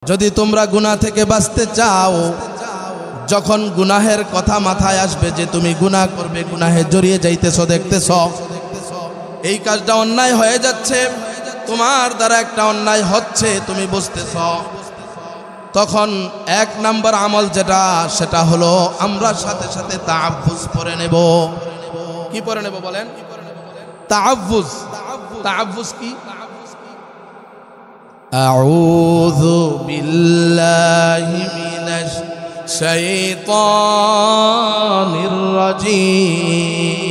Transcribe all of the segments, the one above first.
যদি তোমরা গুনাহ থেকে বাঁচতে চাও, যখন গুনাহের কথা মাথায় আসবে যে তুমি গুনাহ করবে, গুনাহে জড়িয়ে যাইতেছো, দেখতেছ এই কাজটা অন্যায় হয়ে যাচ্ছে, তোমার দ্বারা একটা অন্যায় হচ্ছে, তুমি বুঝতেছ, তখন এক নাম্বার আমল যেটা, সেটা হলো আমরা সাথে সাথে তাআব্বুজ পড়ে নেব। কি পড়ে নেব বলেন? তাআব্বুজ। তাআব্বুজ কি? আউযু বিল্লাহি মিনাশ শাইতানির রাজীম।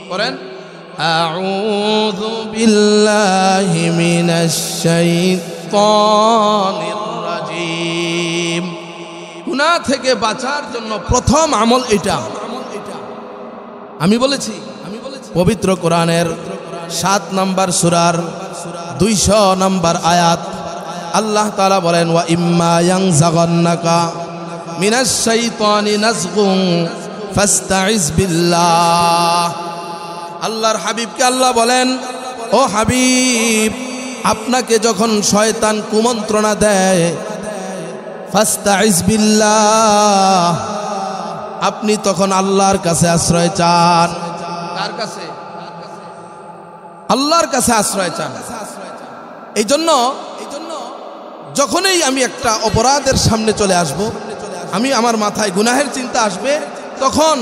পড়েন, আউযু বিল্লাহি মিনাশ শাইতানির রাজীম। গুনাহ থেকে বাঁচার জন্য প্রথম আমল এটা। আমি বলেছি পবিত্র কোরআনের 7 নম্বর সূরার 200 নম্বর আয়াত, আল্লাহ তাআলা বলেন, ওয়া ইম্মা ইয়ানজাগান্নাকা মিনাশ শাইতানি নাজগুন ফাস্তাইজ বিল্লাহ। আল্লাহর হাবিবকে আল্লাহ বলেন, ও হাবিব, আপনাকে যখন শয়তান কুমন্ত্রণা দেয়, ফাস্তাইজ বিল্লাহ, আপনি তখন আল্লাহর কাছে আশ্রয় চান। কার কাছে? আল্লাহর কাছে আশ্রয় চান। এই জন্য যখনই আমি একটা অপরাধের সামনে চলে আসব, আমি আমার মাথায় গুনাহের চিন্তা আসবে, তখন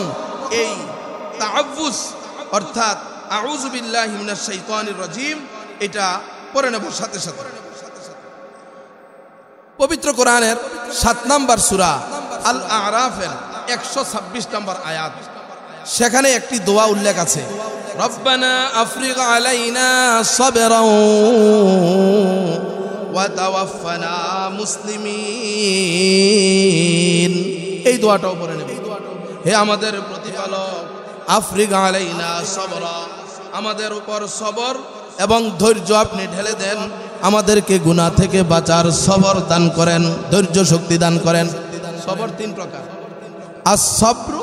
এই তাআব্বুজ অর্থাৎ আউযু বিল্লাহি মিনাশ শাইতানির রাজীম এটা পড়ে নেব সাথে সাথে। পবিত্র কোরআনের 7 নম্বর সূরা আল আরাফের 126 নম্বর আয়াত, সেখানে একটি দোয়া উল্লেখ আছে, রব্বানা আফরিগ আলাইনা সাবরাও ওয়া তাওয়াফানা মুসলিমিন। এই দোয়াটাও পড়ে নেব। হে আমাদের প্রতিপালক, আফরিগ আলাইনা সাবরা, আমাদের উপর সবর এবং ধৈর্য আপনি ঢেলে দেন, আমাদেরকে গুনাহ থেকে বাঁচার সবর দান করেন, ধৈর্য শক্তি দান করেন। সবর 3 প্রকার। আস-সাবরু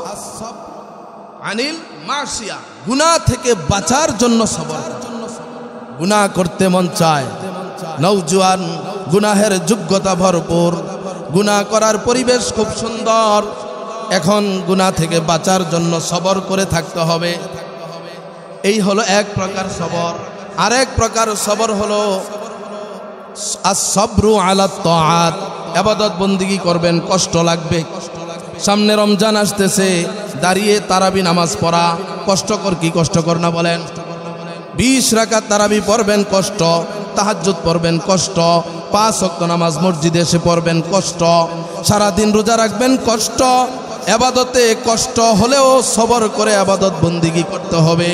আনিল মাসিয়া, গুনাহ থেকে বাঁচার জন্য সবর। গুনাহ করতে মন চায়, নওজোয়ান, গুনাহের যোগ্যতা ভরপুর, গুনাহ করার পরিবেশ খুব সুন্দর, এখন গুনাহ থেকে বাঁচার জন্য সবর করে থাকতে হবে। এই হলো এক প্রকার সবর। আরেক প্রকার সবর হলো আস-সাবরু আলা তাআত, ইবাদত বন্দেগী করবেন, কষ্ট লাগবে। সামনে রমজান আসতেছে, দাঁড়িয়ে তারাবি নামাজ পড়া কষ্টকর কি কষ্টকর না বলেন? 20 রাকাত তারাবি পড়বেন, কষ্ট। তাহাজ্জুদ পড়বেন, কষ্ট। 5 ওয়াক্ত নামাজ মসজিদে এসে পড়বেন, কষ্ট। সারাদিন রোজা রাখবেন, কষ্ট। ইবাদতে কষ্ট হলেও সবর করে ইবাদত বন্দেগী করতে হবে।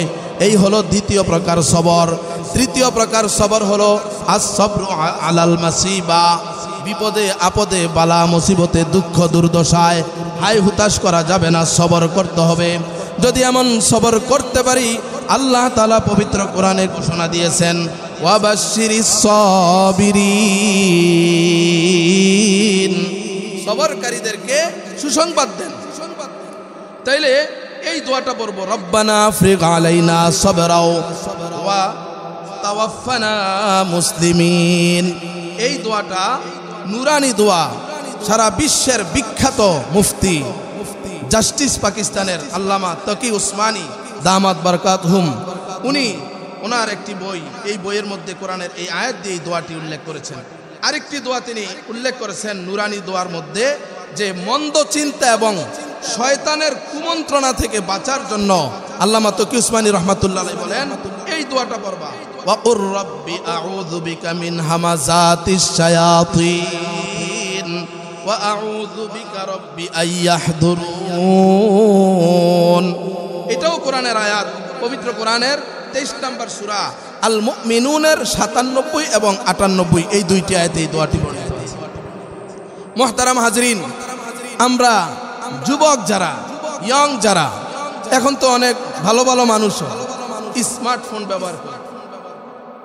এই হলো দ্বিতীয় প্রকার সবর। তৃতীয় প্রকার সবর হলো আস-সাবরু আলাল মাসিবা, বিপদে আপদে, বালা মুসিবতে, দুঃখ দুর্দশায় হাই হুতাশ করা যাবে না, সবর করতে হবে। যদি এমন সবর করতে পারি, আল্লাহ তাআলা পবিত্র কোরআনে ঘোষণা দিয়েছেন, ওয়াবাশশিরিস সাবিরিন, সবরকারীদেরকে সুসংবাদ দেন। তাইলে এই দোয়াটা পড়ব, রব্বানা আফরিগ আলাইনা সাবরাও ওয়া তাওয়াফানা মুসলিমিন। এই দোয়াটা নুরানি দোয়া, সারা বিশ্বের বিখ্যাত মুফতি জাস্টিস পাকিস্তানের আল্লামা তকি উসমানী দামাত বারকাতহুম, উনি ওনার একটি বই, এই বইয়ের মধ্যে কোরআনের এই আয়াত দিয়ে এই দোয়াটি উল্লেখ করেছেন। আরেকটি দোয়া তিনি উল্লেখ করেছেন নুরানি দোয়ার মধ্যে, যে মন্দ চিন্তা এবং শয়তানের কুমন্ত্রণা থেকে বাঁচার জন্য আল্লামা তকি উসমানী রহমাতুল্লাহ আলাইহি বলেন, এই দোয়াটা পড়বা, ওয়াকুর রব্বি আউযু বিকা মিন হামাযাতিশ শায়াতিন ওয়া আউযু বিকা রব্বি আইয়াহদুরুন। এটাও কোরআনের আয়াত, পবিত্র কোরআনের 23 নম্বর সূরা আল মুমিনুনের 97 এবং 98 এই দুইটি আয়াতে এই দোয়াটি পড়ে। মুহতারাম হাজরিন, আমরা যুবক যারা, ইয়ং যারা, এখন তো অনেক ভালো ভালো মানুষ স্মার্টফোন ব্যবহার করে,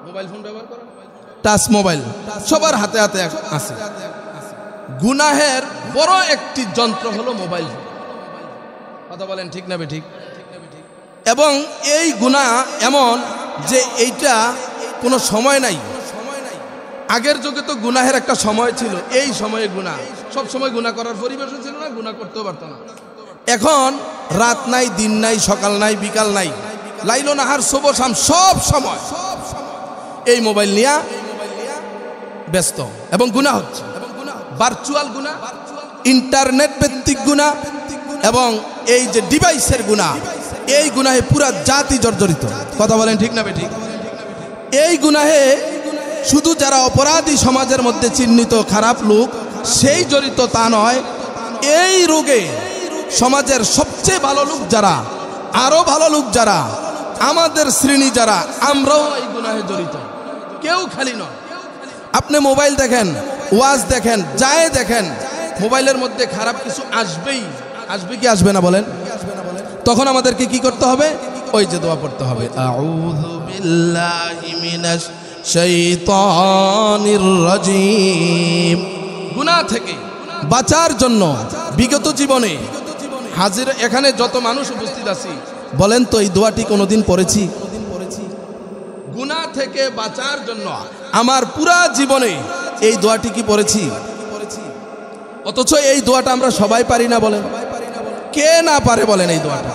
মোবাইল ফোন ব্যবহার করে, টাচ মোবাইল সবার হাতে হাতে আছে। গুনাহের বড় একটি যন্ত্র হলো মোবাইল ফোন। কথা বলেন ঠিক না বেঠিক? এবং এই গুনাহ এমন যে এইটা কোনো সময় নাই, আগের যুগে তো গুনাহের একটা সময় ছিল, এই সময়ে গুনাহ, সব সময় গুনাহ করার পরিবেশও ছিল না, গুনাহ করতেও পারত না। এখন রাত নাই, দিন নাই, সকাল নাই, বিকাল নাই, লাইল নাহার শুভ শাম সব সময় এই মোবাইল নিয়ে ব্যস্ত এবং গুনাহ হচ্ছে। ভার্চুয়াল গুনাহ, ইন্টারনেট ভিত্তিক গুনাহ এবং এই যে ডিভাইসের গুনাহ, এই গুনাহে পুরা জাতি জর্জরিত। কথা বলেন ঠিক না বেঠিক? এই গুনাহে শুধু যারা অপরাধী সমাজের মধ্যে চিহ্নিত খারাপ লোক সেই জড়িত তা নয়, এই রোগে সমাজের সবচেয়ে ভালো লোক যারা, আরো ভালো লোক যারা, আমাদের শ্রেণী যারা, আমরাও এই গুনাহে জড়িত, কেউ খালি নয়। আপনি মোবাইল দেখেন, ওয়াজ দেখেন, যায় দেখেন, মোবাইলের মধ্যে খারাপ কিছু আসবেই, আসবে কি আসবে না বলেন? তখন আমাদেরকে কি করতে হবে? ওই যে দোয়া পড়তে হবে, আউযু বিল্লাহি মিনাশ শাইতানির রাজিম। গুনাহ থেকে বাঁচার জন্য বিগত জীবনে হাজির এখানে যত মানুষ উপস্থিত আছি, বলেন তো এই দোয়াটি কোনোদিন পড়েছি? গুনাহ থেকে বাঁচার জন্য আমার পুরা জীবনে এই দোয়াটি কি পড়েছি? অথচ এই দোয়াটা আমরা সবাই পারি না। বলেন কে না পারে? বলেন এই দোয়াটা।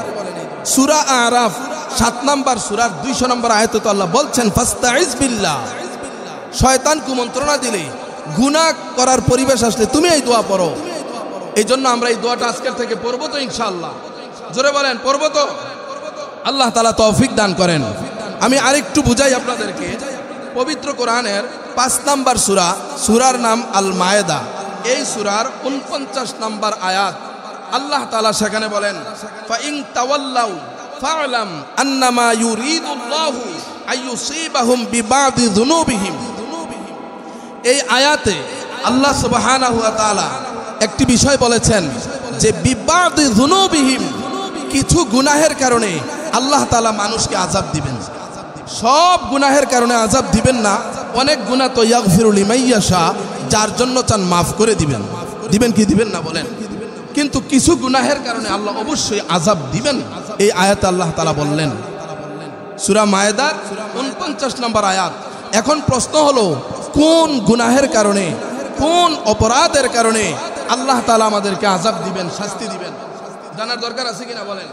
সূরা আরাফ 7 নম্বর সূরার 200 নম্বর আয়াতে তো আল্লাহ বলছেন, ফাস্তাইজ বিল্লাহ। শয়তান কুমন্ত্রণা দিলে, গুনাহ করার পরিবেশ আসলে তুমি এই দোয়া পড়ো। এই জন্য আমরা এই দোয়াটা আজকের থেকে পড়বো তো ইনশাআল্লাহ। জোরে বলেন পড়বো তো? আল্লাহ তাআলা তৌফিক দান করেন। আমি আরেকটু বুঝাই আপনাদেরকে। পবিত্র কোরআনের 5 নম্বর সূরা, সূরার নাম আল মায়েদা। এই সূরার 49 নম্বর আয়াত আল্লাহ তাআলা সেখানে বলেন, ফাইন তাওয়াল্লাউ ফা'লাম আন্নামা ইউরিদুল্লাহু আইয়ুসিবাহুম বিবাদি যুনুবিহিম। এই আয়াতে আল্লাহ সুবহানাহু ওয়া তাআলা একটি বিষয় বলেছেন যে বিবাদি যুনুবিহিম, কিছু গুনাহের কারণে আল্লাহ তাআলা মানুষকে আযাব দিবেন। সব গুনাহের কারণে আযাব দিবেন না, অনেক গুনাহ তো ইয়াগফিরু লিমান ইয়াশা, যার জন্য চান মাফ করে দিবেন। দিবেন কি দিবেন না বলেন? কিন্তু কিছু গুনাহের কারণে আল্লাহ অবশ্যই আযাব দিবেন। এই আয়াতে আল্লাহ তাআলা বললেন, সূরা মায়েদার 49 নম্বর আয়াত। এখন প্রশ্ন হলো, কোন গুনাহের কারণে, কোন অপরাধের কারণে আল্লাহ তাআলা আমাদেরকে আযাব দিবেন, শাস্তি দিবেন? জানার দরকার আছে কিনা বলেন?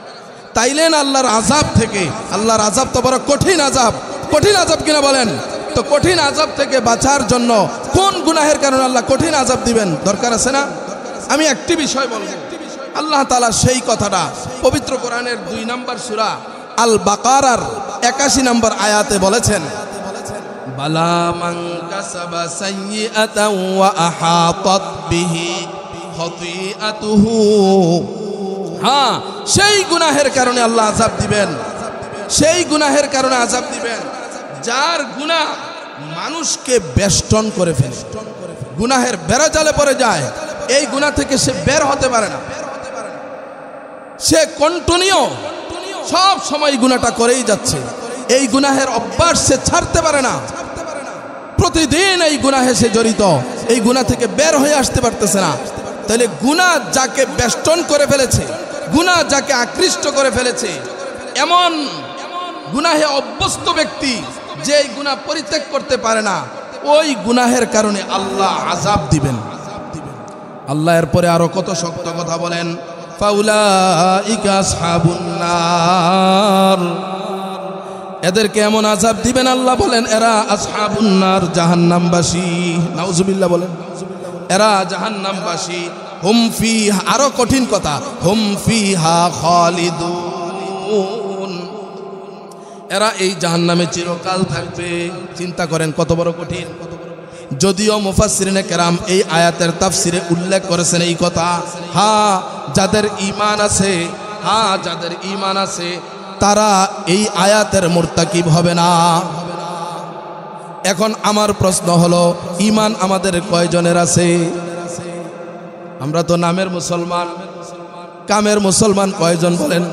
তাইলেন আল্লাহর আযাব থেকে, আল্লাহর আযাব তো বড় কঠিন আযাব, কঠিন আযাব কিনা বলেন? তো কঠিন আযাব থেকে বাঁচার জন্য কোন গুনাহের কারণে আল্লাহ কঠিন আযাব দিবেন দরকার আছে না? আমি একটি বিষয় বলবো। আল্লাহ তাআলা সেই কথাটা পবিত্র কোরআনের 2 নম্বর সূরা আল বাকারার 81 নম্বর আয়াতে বলেছেন, বালা মান কাসাবা সাইয়্যাতান ওয়া আহাতাত বিহি খাতিআতুহু। হ্যাঁ, সেই গুনাহের কারণে আল্লাহ আযাব দিবেন, সেই গুনাহের কারণে আযাব দিবেন যার গুনাহ মানুষকে বেষ্টন করে ফেলে, গুনাহের বেড়াজালে পড়ে যায়। এই গুনাহ থেকে সে বের হতে পারে না, সে কন্টিনিউ সব সময় গুনাহটা করেই যাচ্ছে। এই গুনাহের অভ্যাস সে ছাড়তে পারে না, প্রতিদিন এই গুনাহে সে জড়িত, এই গুনাহ থেকে বের হয়ে আসতে পারতেছে না। তাহলে গুনাহ যাকে বেষ্টন করে ফেলেছে, গুনাহ যাকে আকৃষ্ট করে ফেলেছে, এমন গুনাহে অভ্যস্ত ব্যক্তি যে এই গুনাহ পরিত্যাগ করতে পারে না, ওই গুনাহের কারণে আল্লাহ আযাব দিবেন। আল্লাহ এরপরে আরো কত শক্ত কথা বলেন, ফাউলাইকা আসহাবুন নার। এদেরকে এমন আযাব দিবেন আল্লাহ বলেন, এরা আসহাবুন নার, জাহান্নামবাসী। নাউজুবিল্লাহ বলেন, এরা জাহান্নামবাসী। হুম ফিহা, আরো কঠিন কথা, হুম ফিহা খালিদুন। এরা এই জাহান্নামে চিরকাল থাকবে। চিন্তা করেন কত বড় কঠিন। যদিও মুফাসসিরিনে কেরাম এই আয়াতের তাফসিরে উল্লেখ করেছেন এই কথা, হ্যাঁ যাদের ঈমান আছে, হ্যাঁ যাদের ঈমান আছে তারা এই আয়াতের মুরতাকিব হবে না। এখন আমার প্রশ্ন হলো, ঈমান আমাদের কয়জনের আছে? আমরা তো নামের মুসলমান, কামের মুসলমান কয়জন বলেন?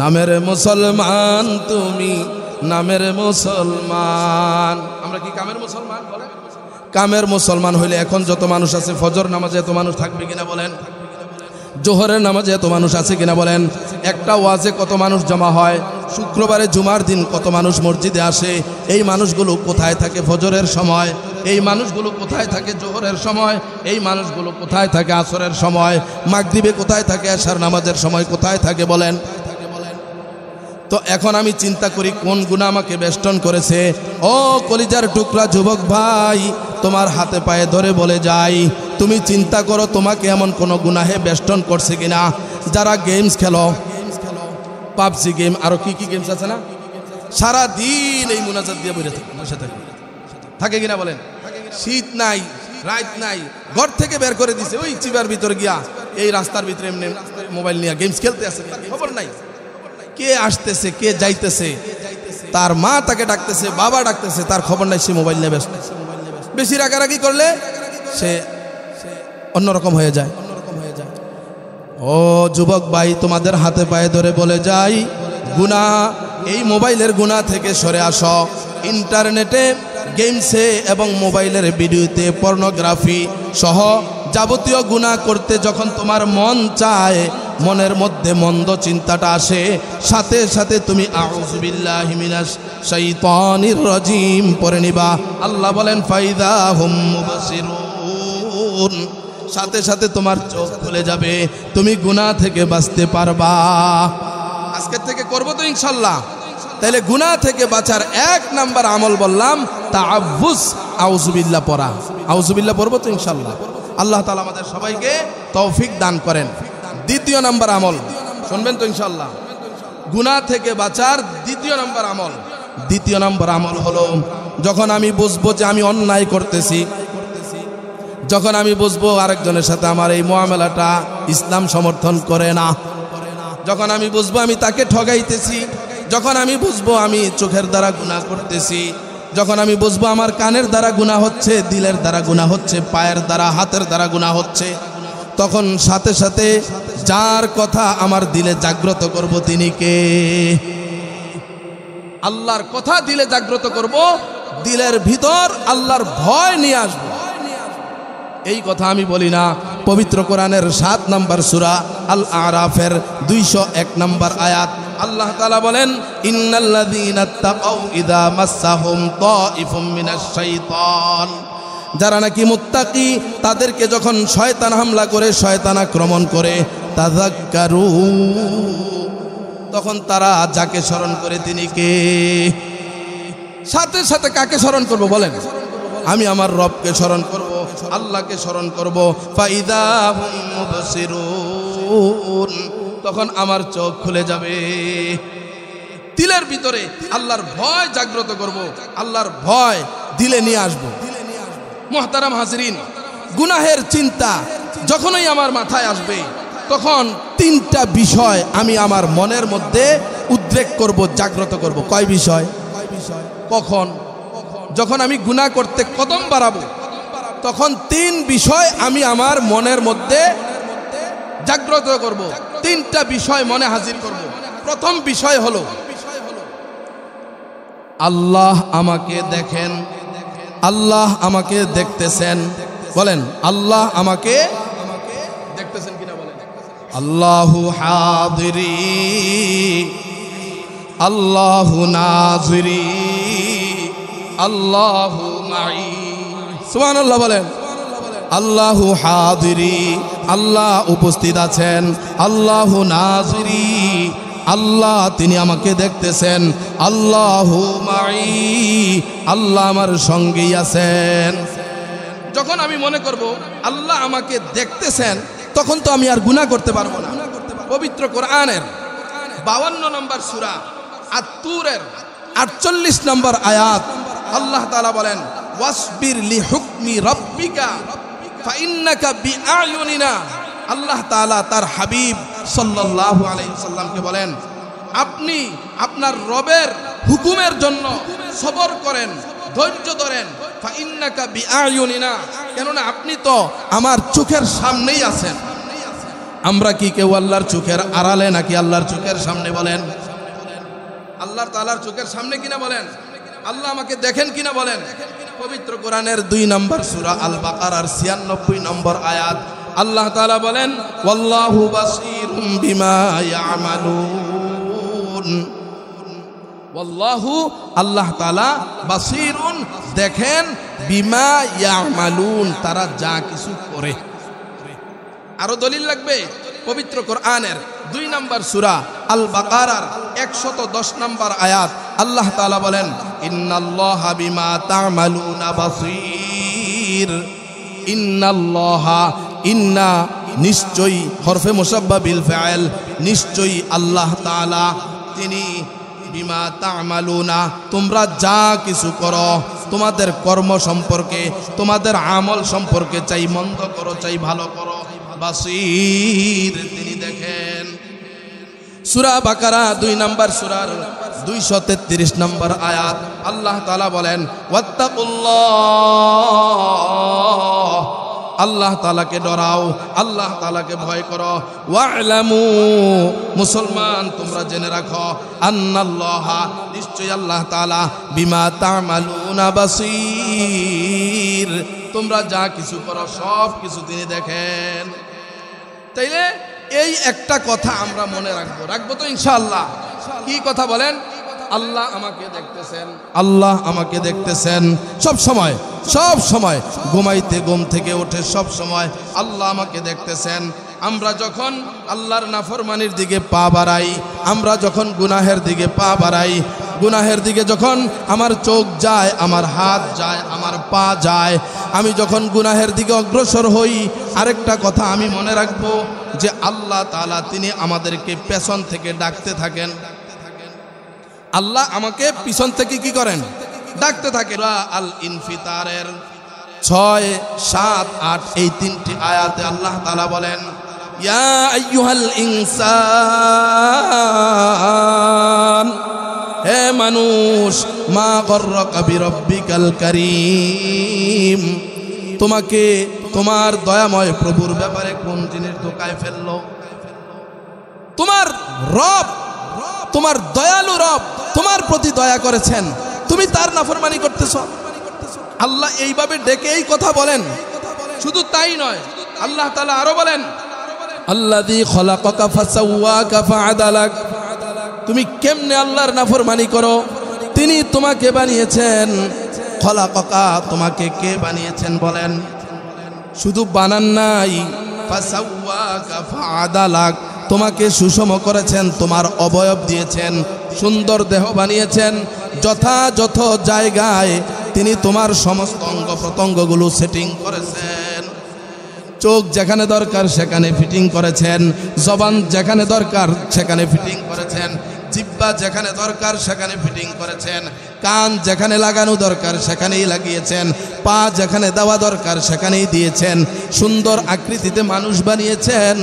নামের মুসলমান তুমি, নামের মুসলমান। আমরা কি কামের মুসলমান বলেন? কামের মুসলমান হইলে এখন যত মানুষ আছে, ফজর নামাজে এত মানুষ থাকবে কিনা বলেন? জোহরের নামাজে এত মানুষ আছে কিনা বলেন? একটা ওয়াজে কত মানুষ জমা হয়? শুক্রবারে জুমার দিন কত মানুষ মসজিদে আসে? এই মানুষগুলো কোথায় থাকে ফজরের সময়? এই মানুষগুলো কোথায় থাকে জোহরের সময়, এই মানুষগুলো কোথায় থাকে আসরের সময়, মাগরিবে কোথায় থাকে, এশার নামাজের সময় কোথায় থাকে বলেন? তো এখন আমি চিন্তা করি কোন গুনাহ আমাকে বেষ্টন করেছে। ও কলিজার টুকরা যুবক ভাই, তোমার হাতে পায়ে ধরে বলে যাই, তুমি চিন্তা করো তোমাকে এমন কোনো গুনাহে বেষ্টন করছে কিনা। যারা গেমস খেলো, পাবজি গেম, আরো কি কি গেমস আছে না, সারা দিন এই মুনাজাত দিয়ে বসে থাকে কিনা বলেন? শীত নাই রাত নাই, ঘর থেকে বের করে দিছে ওই চিবার ভিতরে গিয়া এই রাস্তার ভিতরে এমনি মোবাইল নিয়ে গেমস খেলতে আছে, খবর নাই কে আসতেছে কে যাইতেছে, তার মা তাকে ডাকতেছে, বাবা ডাকতেছে, তার খবর নাই, সে মোবাইল নিয়ে ব্যস্ত। বেশি রাগারাগি করলে সে অন্যরকম হয়ে যায়। ও যুবক ভাই, তোমাদের হাতে পায়ে ধরে বলে যাই, গুনাহ, এই মোবাইলের গুনাহ থেকে সরে আসো। ইন্টারনেটে, গেমসে এবং মোবাইলের ভিডিওতে পর্নোগ্রাফি সহ যাবতীয় গুনাহ করতে যখন তোমার মন চায়, মনের মধ্যে মন্দ চিন্তাটা আসে, সাথে সাথে তুমি আউযু বিল্লাহি মিনাশ শাইতানির রাজিম পড়ে নিবা। আল্লাহ বলেন ফাইদা হুম মুবসিরুন, সাথে সাথে তোমার চোখ খুলে যাবে, তুমি গুনাহ থেকে বাঁচতে পারবা। আজকে থেকে করব তো ইনশাআল্লাহ। তাহলে গুনাহ থেকে বাঁচার এক নাম্বার আমল বললাম তাআব্বুস, আউযু বিল্লাহ পড়া। আউযু বিল্লাহ পড়ব তো ইনশাআল্লাহ। আল্লাহ তাআলা আমাদের সবাইকে তৌফিক দান করেন। দ্বিতীয় নাম্বার আমল শুনবেন তো ইনশাআল্লাহ, গুনাহ থেকে বাঁচার দ্বিতীয় নাম্বার আমল। দ্বিতীয় নাম্বার আমল হলো, যখন আমি বুঝবো যে আমি অন্যায় করতেছি, যখন আমি বুঝবো আরেকজনের সাথে আমার এই মুআমালাটা ইসলাম সমর্থন করে না, যখন আমি বুঝবো আমি তাকে ঠগাইতেছি, যখন আমি বুঝবো আমি চোখের দ্বারা গুনাহ করতেছি, যখন আমি বুঝবো আমার কানের দ্বারা গুনাহ হচ্ছে, দিলের দ্বারা গুনাহ হচ্ছে, পায়ের দ্বারা হাতের দ্বারা গুনাহ হচ্ছে, তখন সাথে সাথে যার কথা আমার দিলে জাগ্রত করব তিনি কে? আল্লাহর কথা দিলে জাগ্রত করব, দিলের ভিতর আল্লাহর ভয় নিয়ে আসবো। এই কথা আমি বলি না, পবিত্র কোরআনের 7 নম্বর সূরা আল আরাফের 201 নম্বর আয়াত আল্লাহ তাআলা বলেন, ইন্নাল্লাযীনা তাকাউ ইযা মাসসাহুম তাইফুম মিনাশ শাইতান, যারা নাকি মুত্তাকি তাদেরকে যখন শয়তান হামলা করে, শয়তান আক্রমণ করে, তাযাক্কারু, তখন তারা যাকে স্মরণ করে তিনি কে? সাথে সাথে কাকে স্মরণ করব বলেন? আমি আমার রবকে স্মরণ করব, আল্লাহকে স্মরণ করব। ফাইদা হুম মুবসিরুন, তখন আমার চোখ খুলে যাবে, দিলের ভিতরে আল্লাহর ভয় জাগ্রত করব, আল্লাহর ভয় দিলে নিয়ে আসব। মুহতারাম হাজরিন, গুনাহের চিন্তা যখনই আমার মাথায় আসবে, তখন 3টা বিষয় আমি আমার মনের মধ্যে উদ্রেক করব, জাগ্রত করব। কয় বিষয়? কখন? যখন আমি গুনাহ করতে কদম বাড়াবো, তখন 3 বিষয় আমি আমার মনের মধ্যে জাগ্রত করব, 3টা বিষয় মনে হাজির করব। প্রথম বিষয় হলো আল্লাহ আমাকে দেখেন, আল্লাহ আমাকে দেখতেছেন। বলেন আল্লাহ আমাকে দেখতেছেন কিনা বলেন? আল্লাহু হাদিরি, আল্লাহু নাজিরি, আল্লাহু মাই। সুবহানাল্লাহ বলেন। আল্লাহু হাদিরি, আল্লাহ উপস্থিত আছেন, আল্লাহু নাজিরি, আল্লাহ তিনি আমাকে দেখতেছেন, আল্লাহু মাই, আল্লাহ আমার সঙ্গেই আছেন। যখন আমি মনে করব আল্লাহ আমাকে দেখতেছেন, তখন তো আমি আর গুনাহ করতে পারবো না। পবিত্র কোরআনের 52 নম্বর সূরা আত-তুরের 48 নম্বর আয়াত আল্লাহ তাআলা বলেন, ওয়াসবির লিহুকমি রাব্বিকা ফাইন্নাকা বিআয়ুনিনা। আল্লাহ তাআলা তার হাবিব সাল্লাল্লাহু আলাইহি ওয়াসাল্লামকে বলেন, আপনি আপনার রবের হুকুমের জন্য সবর করেন, ধৈর্য ধরেন। ফাইন্নাকা বিআয়ুনিনা, কেননা আপনি তো আমার চোখের সামনেই আছেন। আমরা কি কেউ আল্লাহর চোখের আড়ালে নাকি আল্লাহর চোখের সামনে? বলেন আল্লাহ তাআলার চোখের সামনে কিনা বলেন? আল্লাহ আমাকে দেখেন কিনা বলেন? পবিত্র কোরআনের 2 নম্বর সূরা আল বাকারার 96 নম্বর আয়াত আল্লাহ তাআলা বলেন, ওয়াল্লাহু বাসীরুম বিমা ইয়ামালুন। ওয়াল্লাহু, আল্লাহ তাআলা, বাসীরুন, দেখেন বিমা ইয়ামালুন, তারা যা কিছু করে। আরো দলিল লাগবে পবিত্র কোরআনের 2 নম্বর সূরা আল বাকারার 110 নম্বর আয়াত। আল্লাহ তাআলা বলেন, ইন্নাল্লাহা বিমা তা'মালুনা বাসীর। ইন্নাল্লাহা, ইন্না নিশ্চয়ই, হরফে মুসাব্বা বিল ফাইল, নিশ্চয়ই আল্লাহ তাআলা তিনি বিমা তা'মালুনা, তোমরা যা কিছু করো, তোমাদের কর্ম সম্পর্কে, তোমাদের আমল সম্পর্কে, চাই মন্দ করো চাই ভালো করো, বাসীর, তিনি দেখেন। সূরা বাকারা 2 নম্বর সূরার 233 নম্বর আয়াত। আল্লাহ তাআলা বলেন, ওয়াত্তাকুল্লাহ, আল্লাহ তাআলাকে ডরাও, আল্লাহ তাআলাকে ভয় করো। ওয়া'লামু, মুসলমান তোমরা জেনে রাখো, আন্নাল্লাহা, নিশ্চয়ই আল্লাহ তাআলা, বিমা তা'মালুনা বাসীর, তোমরা যা কিছু করো সব কিছু তিনি দেখেন। তাইলে এই একটা কথা আমরা মনে রাখবো তো ইনশাআল্লাহ। কি কথা বলেন? আল্লাহ আমাকে দেখতেছেন, আল্লাহ আমাকে দেখতেছেন সব সময়, সব সময়, ঘুমাইতে ঘুম থেকে ওঠে সব সময় আল্লাহ আমাকে দেখতেছেন। আমরা যখন আল্লাহর নাফরমানির দিকে পা বাড়াই, আমরা যখন গুনাহের দিকে পা বাড়াই, গুনাহের দিকে যখন আমার চোখ যায়, আমার হাত যায়, আমার পা যায়, আমি যখন গুনাহের দিকে অগ্রসর হই, আরেকটা কথা আমি মনে রাখবো যে আল্লাহ তাআলা তিনি আমাদেরকে পেছন থেকে ডাকতে থাকেন। আল্লাহ আমাকে পিছন থেকে কি করেন? ডাকতে থাকে। আল ইনফিতারের 6, 7, 8 এই 3টি আয়াতে আল্লাহ তাআলা বলেন, ইয়া আইয়ুহাল ইনসান, হে মানুষ, মা গররাকা বিরব্বিকাল কারীম, তোমাকে তোমার দয়াময় প্রভুর ব্যাপারে কোন জিনিস ধোঁকায় ফেললো? তোমার রব, তোমার দয়ালু রব তোমার প্রতি দয়া করেছেন, তুমি তার নাফরমানি করতেছ। আল্লাহ এইভাবে ডেকে এই কথা বলেন। শুধু তাই নয়, আল্লাহ তাআলা আরো বলেন, আল্লাযী খলাকাকা ফাসাওয়াকা ফাআদালাক, তুমি কেমনে আল্লাহর নাফরমানি করো? তিনি তোমাকে বানিয়েছেন। খলাকাকা, তোমাকে কে বানিয়েছেন বলেন? শুধু বানান নাই, ফাসাওয়াকা ফাআদালাক, তোমাকে সুষম করেছেন, তোমার অবয়ব দিয়েছেন, সুন্দর দেহ বানিয়েছেন, যথাযথ জায়গায় তিনি তোমার সমস্ত অঙ্গ প্রত্যঙ্গগুলো সেটিং করেছেন। চোখ যেখানে দরকার সেখানে ফিটিং করেছেন, জবান যেখানে দরকার সেখানে ফিটিং করেছেন, জিহ্বা যেখানে দরকার সেখানে ফিটিং করেছেন, কান যেখানে লাগানো দরকার সেখানেই লাগিয়েছেন, পা যেখানে দেওয়া দরকার সেখানেই দিয়েছেন, সুন্দর আকৃতিতে মানুষ বানিয়েছেন।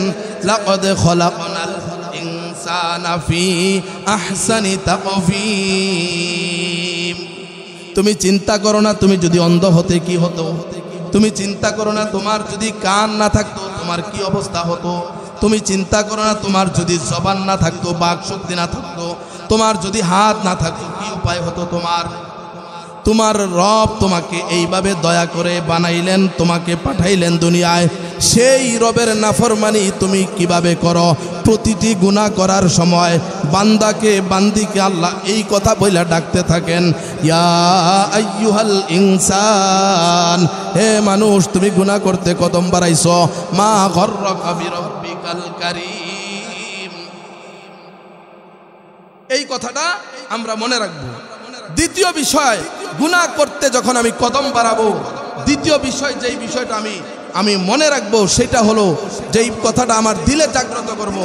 লাকাদ খলাকনাল ইনসানা ফি আহসানি তাকওয়িম। তুমি চিন্তা করো না, তুমি যদি অন্ধ হতে কি হতো? তুমি চিন্তা করো না, তোমার যদি কান না থাকতো তোমার কি অবস্থা হতো? তুমি চিন্তা করো না, তোমার যদি জবান না থাকতো, বাক শক্তি না থাকতো, তোমার যদি হাত না থাকতো, কি উপায় হতো তোমার? তোমার রব তোমাকে এইভাবে দয়া করে বানাইলেন, তোমাকে পাঠাইলেন দুনিয়ায়। সেই রবের নাফরমানি তুমি কিভাবে করো? প্রতিটি গুনাহ করার সময় বান্দাকে, বান্দিকে আল্লাহ এই কথা বইলা ডাকতে থাকেন, ইয়া আইয়ুহাল ইনসান, হে মানুষ তুমি গুনাহ করতে কদম বাড়াইছো। মা গররাকা বিরব্বিকাল কারীম। এই কথাটা আমরা মনে রাখবো। দ্বিতীয় বিষয়, গুনাহ করতে যখন আমি কদম বাড়াবো, দ্বিতীয় বিষয় যেই বিষয়টা আমি মনে রাখবো সেটা হলো, যেই কথাটা আমার দিলে জাগ্রত করব,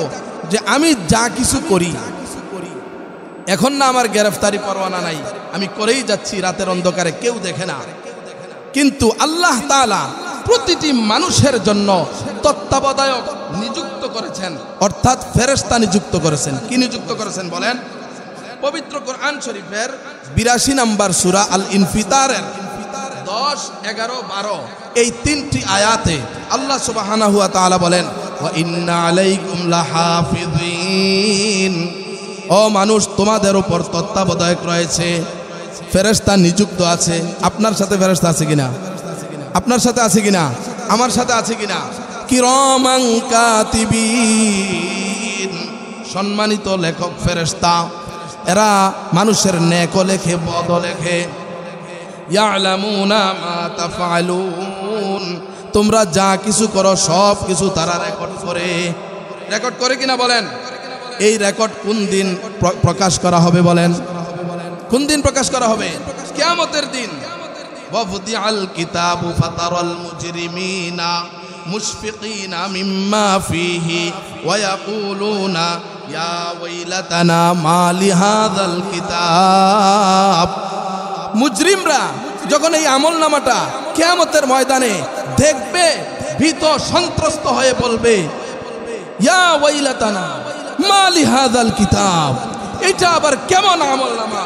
যে আমি যা কিছু করি, এখন না আমার গ্রেফতারি পরোয়ানা নাই, আমি করেই যাচ্ছি রাতের অন্ধকারে, কেউ দেখে না, কিন্তু আল্লাহ তাআলা প্রতিটি মানুষের জন্য তত্ত্বাবধায়ক নিযুক্ত করেছেন, অর্থাৎ ফেরেশতা নিযুক্ত করেছেন। কি নিযুক্ত করেছেন বলেন? পবিত্র কোরআন শরীফের 82 নম্বর সূরা আল ইনফিতারের 10, 11, 12 এই 3টি আয়াতে আল্লাহ সুবহানাহু ওয়া তাআলা বলেন, ওয়া ইন্না আলাইকুম লাহাফিযিন, ও মানুষ তোমাদের উপর তত্ত্বাবধায়ক রয়েছে, ফেরেশতা নিযুক্ত আছে। আপনার সাথে ফেরেশতা আছে কিনা? আপনার সাথে আছে কিনা? আমার সাথে আছে কিনা? কিরামান কাতিবিন, সম্মানিত লেখক ফেরেশতা, এরা মানুষের নেকও লেখে, বদও লেখে। ইয়ালামুনা মা তাফআলুন, তোমরা যা কিছু করো সব কিছু তারা রেকর্ড করে কিনা বলেন। এই রেকর্ড কোন দিন প্রকাশ করা হবে বলেন? কোন দিন প্রকাশ করা হবে? কিয়ামতের দিন। ওয়াফুদিআল কিতাবু ফাতারাল মুজরিমিনা মুশফিকিনা মিম্মা ফিহি ওয়া ইয়াকুলুনা ইয়া ওয়াইলাতানা মা লিহাযাল কিতাব। মুজরিমরা যখন এই আমলনামাটা কিয়ামতের ময়দানে দেখবে, ভীত সন্ত্রস্ত হয়ে বলবে, ইয়া ওয়াইলাতানা মা লিহাযাল কিতাব, এটা আবার কেমন আমলনামা?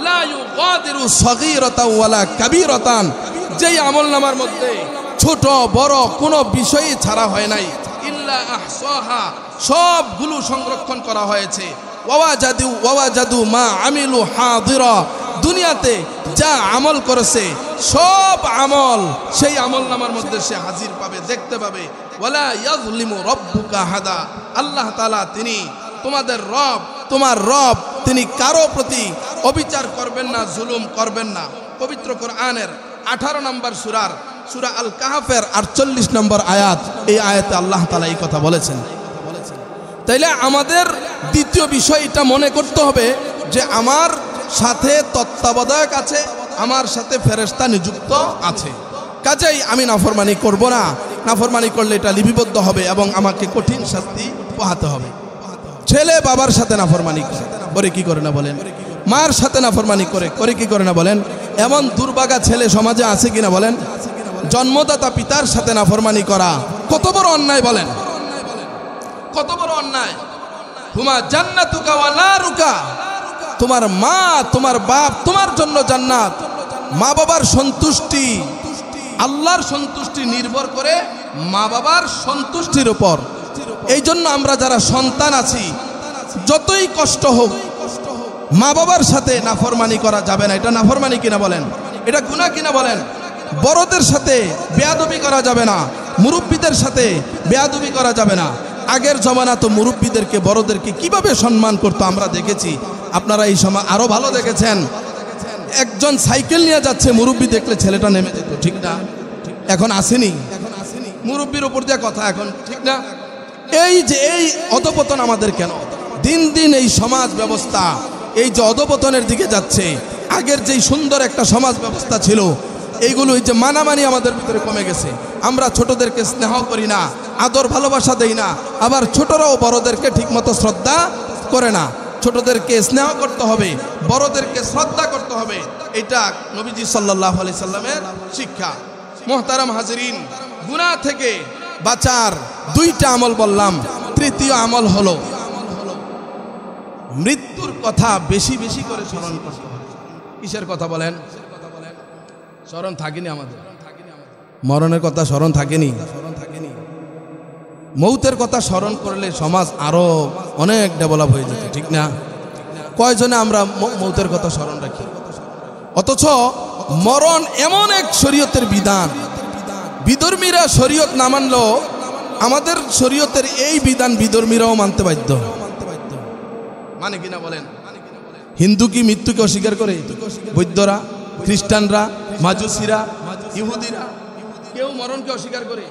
লা ইউগাদিরু সগীরাতান ওয়ালা কাবীরাতান, যেই আমলনামার মধ্যে ছোট বড় কোনো বিষয়ই ছাড়া হয় নাই, ইল্লা আহসাহা, সবগুলো সংরক্ষণ করা হয়েছে। ওয়াজাদু মা আমিলু হাদিরা, দুনিয়াতে যা আমল করেছে সব আমল সেই আমলনামার মধ্যে সে হাজির পাবে, দেখতে পাবে। ওয়ালা ইয়াযলিমু রাব্বুকা আহাদা, আল্লাহ তাআলা তিনি তোমাদের রব, তোমার রব তিনি কারো প্রতি অবিচার করবেন না, জুলুম করবেন না। পবিত্র কোরআনের 18 নম্বর সূরা আল কাহফের 48 নম্বর আয়াত, এই আয়াতে আল্লাহ তাআলা এই কথা বলেছেন। তাইলে আমাদের দ্বিতীয় বিষয় এটা মনে করতে হবে যে আমার সাথে তত্ত্বাবধায়ক আছে, আমার সাথে ফেরেশতা নিযুক্ত আছে, কাজেই আমি নাফরমানি করব না। নাফরমানি করলে এটা লিপিবদ্ধ হবে এবং আমাকে কঠিন শাস্তি পোহাতে হবে। ছেলে বাবার সাথে নাফরমানি করে কি করে না বলেন? মার সাথে নাফরমানি করে কি করে না বলেন? এমন দুর্ভাগা ছেলে সমাজে আছে কিনা বলেন? জন্মদাতা পিতার সাথে নাফরমানি করা কত বড় অন্যায় বলেন, কত বড় অন্যায়। হুমা জান্নাতুকা ওয়া নারুকা, তোমার মা তোমার বাপ তোমার জন্য জান্নাত। মা বাবার সন্তুষ্টি, আল্লাহর সন্তুষ্টি নির্ভর করে মা বাবার সন্তুষ্টির উপর। এই জন্য আমরা যারা সন্তান আছি, যতই কষ্ট হোক মা বাবার সাথে নাফরমানি করা যাবে না। এটা নাফরমানি কিনা বলেন? এটা গুনাহ কিনা বলেন? বড়দের সাথে বেয়াদবি করা যাবে না, মুরব্বীদের সাথে বেয়াদবি করা যাবে না। আগের জমানা তো মুরব্বীদেরকে বড়দেরকে কিভাবে সম্মান করতো আমরা দেখেছি, আপনারা এই সময় আরো ভালো দেখেছেন। একজন সাইকেল নিয়ে যাচ্ছে, মুরব্বী দেখলে ছেলেটা নেমে যেত, ঠিক না? এখন আসেনি মুরব্বীর উপর দিয়ে কথা, এখন ঠিক না? এই যে এই অধপতন আমাদের কেন? দিন দিন এই সমাজ ব্যবস্থা এই যে অধপতনের দিকে যাচ্ছে। আগের যেই সুন্দর একটা সমাজ ব্যবস্থা ছিল, এইগুলো এই যে মানামানি আমাদের ভিতরে কমে গেছে। আমরা ছোটদেরকে স্নেহ করি না, আদর ভালোবাসা দেই না, আবার ছোটরাও বড়দেরকে ঠিকমতো শ্রদ্ধা করে না। ছোটদেরকে স্নেহ করতে হবে, বড়দেরকে শ্রদ্ধা করতে হবে, এটা নবীজি সাল্লাল্লাহু আলাইহি সাল্লামের শিক্ষা। মুহতারাম হাজিরিন, গুনাহ থেকে বাঁচার দুইটা আমল বললাম, তৃতীয় আমল হলো মৃত্যুর কথা বেশি বেশি করে স্মরণ করতে হবে। কিসের কথা বলেন? স্মরণ থাকেনি আমাদের, মরণের কথা স্মরণ থাকেনি। মৌতের কথা স্মরণ করলে সমাজ আরো অনেক ডেভেলপ হয়ে যেত, ঠিক না? কয়জনে আমরা মৌতের কথা স্মরণ রাখি? অথচ মরণ এমন এক শরীয়তের বিধান, বিধর্মীরা শরীয়ত না মানলেও আমাদের শরীয়তের এই বিধান বিধর্মীরাও মানতে বাধ্য। মানে কিনা বলেন? হিন্দু কি মৃত্যুকে অস্বীকার করে? বৌদ্ধরা, খ্রিস্টানরা, মাজুসিরা, ইহুদিরা কেউ মরণকে অস্বীকার করে?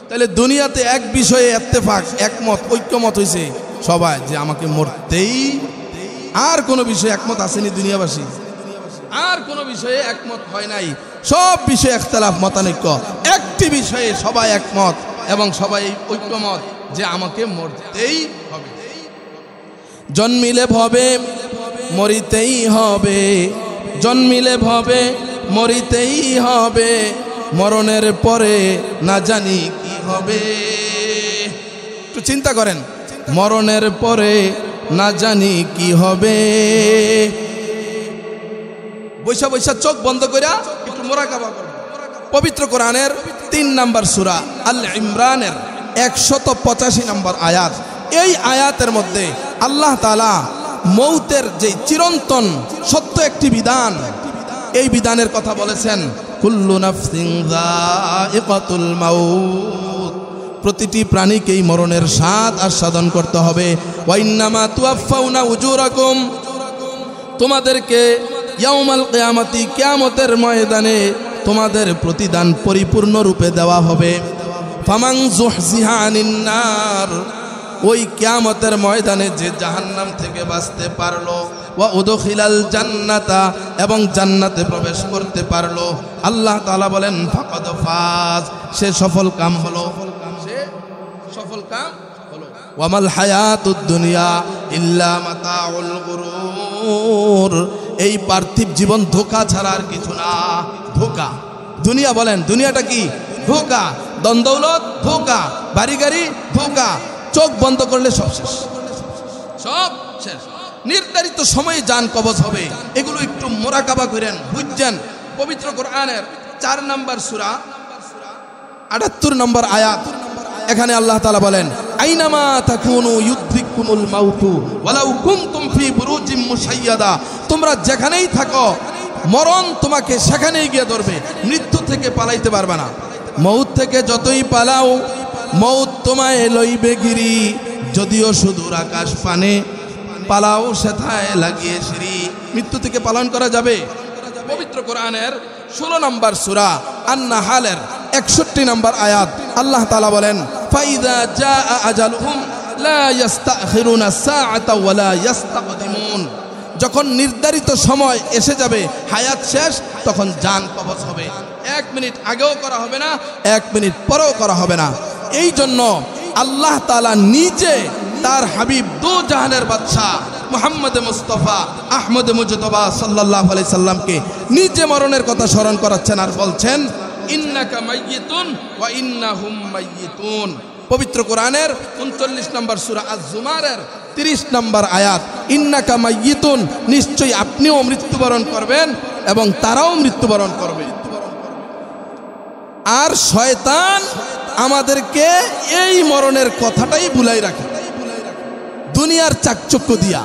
তাহলে দুনিয়াতে এক বিষয়ে ইত্তেফাক, একমত, ঐক্যমত হয়েছে সবাই যে আমাকে মরতেই। আর কোনো বিষয়ে একমত আসেনি দুনিয়াবাসী, আর কোনো বিষয়ে একমত হয় নাই। সব বিষয়ে ইখতিলাফ, মতানৈক্য। একটি বিষয়ে সবাই একমত এবং সবাই ঐক্যমত যে আমাকে মরতেই হবে। জন্মিলে ভবে মরিতেই হবে, জন্মিলে ভবে মরিতেই হবে, মরণের পরে না জানি কি হবে। একটু চিন্তা করেন, মরণের পরে না জানি কি হবে। বৈশা বৈশা চোখ বন্ধ করে একটু মুরাকাবা করুন। পবিত্র কোরআনের 3 নম্বর সূরা আল ইমরানের 185 নম্বর আয়াত, এই আয়াতের মধ্যে আল্লাহ তাআলা মৌতের যে চিরন্তন সত্য একটি বিধান, এই বিধানের কথা বলেছেন। কুল্লু নাফসিন যায়িকাতুল মাউত, প্রতিটি প্রাণীকেই মরণের স্বাদ আস্বাদন করতে হবে। ওয়া ইন্নামা তুওয়াফাউনা উজুরাকুম, তোমাদেরকে ইয়াউমাল কিয়ামতি, কিয়ামতের ময়দানে তোমাদের প্রতিদান পরিপূর্ণ রূপে দেওয়া হবে। ফামান যুহজিহা আনিন নার, ওই কিয়ামতের ময়দানে যে জাহান্নাম থেকে বাঁচতে পারলো, ওয়া উদখিলাল জান্নাতা, এবং জান্নাতে প্রবেশ করতে পারলো, আল্লাহ তাআলা বলেন ফাকাদ ফাজ, সে সফল কাম হলো, সে সফল কাম হলো। ওয়ামাল হায়াতুদ দুনিয়া ইল্লা মাতাউল গুরুর, এই পার্থিব জীবন ধোঁকা ছাড়া আর কিছু না। ধোঁকা, দুনিয়া বলেন, দুনিয়াটা কি? ধোঁকা। দনদৌলত ধোঁকা, বাড়ি গাড়ি ধোঁকা, চোখ বন্ধ করলে সব শেষ, সব শেষ। নির্ধারিত সময়ে জান কবজ হবে, এগুলো একটু মোরাকাবা করেন, বুঝছেন। পবিত্র কোরআনের 4 নম্বর সূরা 78 নম্বর আয়াত, এখানে আল্লাহ তাআলা বলেন আইনামা তাকুনু ইউদ্রিকুমুল মাউতু ওয়ালাউ কুনতুম ফি বুরুজিম মুশাইয়াদা, তোমরা যেখানেই থাকো মরণ তোমাকে সেখানেই গিয়ে ধরবে, মৃত্যু থেকে পালাইতে পারবে না। মউত থেকে যতই পালাও মউত তোমায় লইবে গিরি, যদিও সুদূর আকাশ পানে পালাও সেথায় লাগিয়ে সিঁড়ি। মৃত্যু থেকে পালন করা যাবে। পবিত্র কোরআনের 16 নম্বর সূরা আন-নাহালের 61 নম্বর আয়াত আল্লাহ তাআলা বলেন ফাইযা জাআ আজালুহুম লা ইস্তাখিরুনা সাআতা ওয়া লা ইস্তাকদিমুন, যখন নির্ধারিত সময় এসে যাবে, হায়াত শেষ, তখন জান কবজ হবে। 1 মিনিট আগেও করা হবে না, 1 মিনিট পরেও করা হবে না। এই জন্য আল্লাহ তাআলা নিজে তার হাবিব দু জাহানের বাদশা মুহাম্মদ মুস্তাফা আহমদ মুজতবা সাল্লাল্লাহু আলাইহি সাল্লামকে নিজে মরণের কথা স্মরণ করাচ্ছেন আর বলছেন ইন্নাকা মাইয়িতুন ওয়া ইন্নাহুম মাইয়িতুন। পবিত্র কোরআনের 39 নম্বর সূরা আজ-জুমারের 30 নম্বর আয়াত, ইন্নাকা মাইয়িতুন, নিশ্চয়ই আপনিও মৃত্যুবরণ করবেন এবং তারাও মৃত্যুবরণ করবে। আর শয়তান আমাদেরকে এই মরণের কথাটাই ভুলাই রাখে, দুনিয়ার চাকচক্য দিয়া,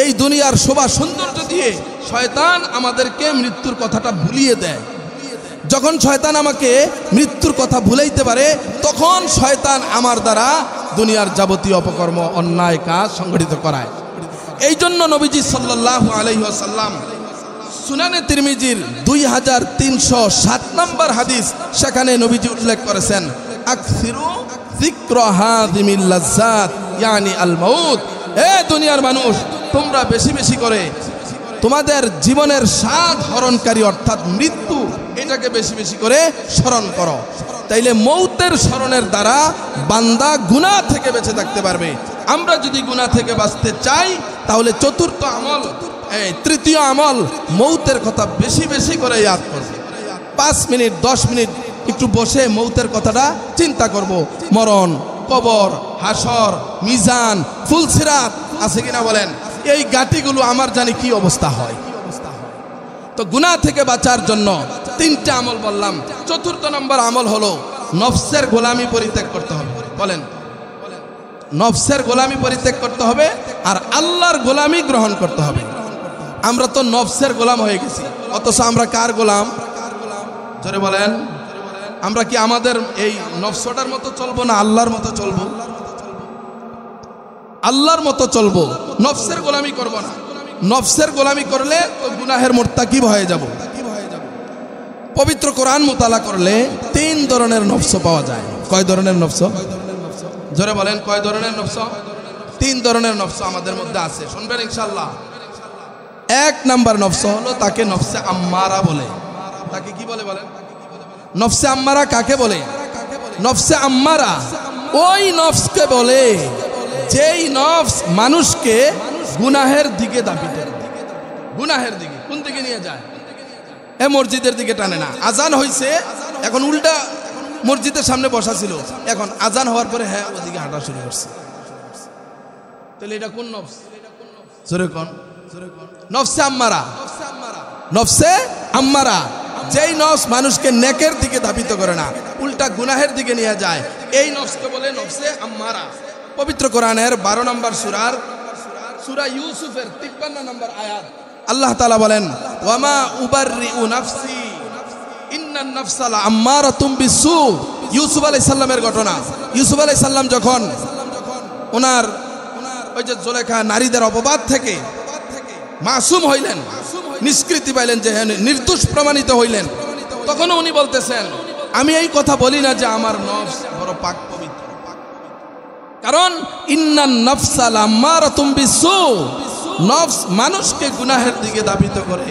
এই দুনিয়ার শোভা সৌন্দর্য দিয়ে শয়তান আমাদেরকে মৃত্যুর কথাটা ভুলিয়ে দেয়। যখন শয়তান আমাকে মৃত্যুর কথা ভুলাইতে পারে, তখন শয়তান আমার দ্বারা দুনিয়ার যাবতীয় অপকর্ম অন্যায় কাজ সংগঠিত করায়। এই জন্য নবীজি সাল্লাল্লাহু আলাইহি ওয়াসাল্লাম সুনানে তিরমিজির 2307 নম্বর হাদিস, সেখানে নবীজি উল্লেখ করেছেন আকসিরু যিকরা হাযিমিল লাজ্জাত ইয়ানি আল মাউত, হে দুনিয়ার মানুষ, তোমরা বেশি বেশি করে তোমাদের জীবনের স্বাদ হরণকারী অর্থাৎ মৃত্যু, এটাকে বেশি বেশি করে স্মরণ করো। তাইলে মৌতের স্মরণের দ্বারা বান্দা গুনাহ থেকে বেঁচে থাকতে পারবে। আমরা যদি গুনাহ থেকে বাঁচতে চাই, তাহলে চতুর্থ আমল, তৃতীয় আমল, মৌতের কথা বেশি বেশি করে ইয়াদ করবে। 5 মিনিট 10 মিনিট একটু বসে মৌতের কথাটা চিন্তা করব। মরণ, কবর, হাসর, মিজান, ফুলসিরাত আছে কিনা বলেন, এই গাটিগুলো আমার জানি কি অবস্থা হয়। তো গুনাহ থেকে বাঁচার জন্য 3টা আমল বললাম। চতুর্থ নম্বর আমল হলো নফসের গোলামি পরিত্যাগ করতে হবে। বলেন, নফসের গোলামি পরিত্যাগ করতে হবে আর আল্লাহর গোলামি গ্রহণ করতে হবে। আমরা তো নফসের গোলাম হয়ে গেছি, অথচ আমরা কার গোলাম? জোরে বলেন, আমরা কি আমাদের এই নফসটার মতো চলবো না আল্লাহর মতো চলবো? আল্লাহর মতো চলবো, নফসের গোলামি করব না। নফসের গোলামি করলে তো গুনাহের মুর্তাকিব হয়ে যাব। পবিত্র কোরআন মুতালা করলে 3 ধরনের নফস পাওয়া যায়। কয় ধরনের নফস? জোরে বলেন, কয় ধরনের নফস? 3 ধরনের নফস আমাদের মধ্যে আছে, শুনবেন ইনশাআল্লাহ। 1 নাম্বার নফস হলো তাকে নফসে আম্মারা বলে। তাকে কি বলে বলেন? নফসে আম্মারা কাকে বলে? নফসে আম্মারা ওই নফসকে বলে যেই নফস মানুষকে গুনাহের দিকে দাবিত করে। গুনাহের দিকে কোন দিকে নিয়ে যায়? এ মসজিদের দিকে টানে না। আজান হইছে, এখন উল্টা মসজিদের সামনে বসা ছিল, এখন আজান হওয়ার পরে হ্যাঁ ওদিকে হাঁটা শুরু করছে। তাহলে এটা কোন নফস? জোরে কোন? নফসে আম্মারা। নফসে আম্মারা যেই নফস মানুষকে নেকের দিকে ধাবিত করে না, উল্টা গুনাহের দিকে নিয়ে যায়, এই নফসকে বলে নফসে আম্মারা। পবিত্র কোরআনের 12 নম্বর সূরা ইউসুফের 53 নম্বর আয়াত আল্লাহ তাআলা বলেন ওয়ামা উবাররিউ নাফসি ইন্নান নাফসা লাআম্মারাতুম বিসু। ইউসুফ আলাইহিস সালামের ঘটনা। ইউসুফ আলাইহিস সালাম যখন ওনার ওই যে জুলেখা নারীদের অপবাদ থেকে মাসুম হইলেন, নিষ্কৃতি পাইলেন, যে নির্দোষ প্রমাণিত হইলেন, তখন উনি বলতেছেন আমি এই কথা বলি না যে আমার নফস বড় পাক পবিত্র, কারণ ইন্নান নফসা লাম্মারাতুম বিসু, নফস মানুষকে গুনাহের দিকে ধাবিত করে।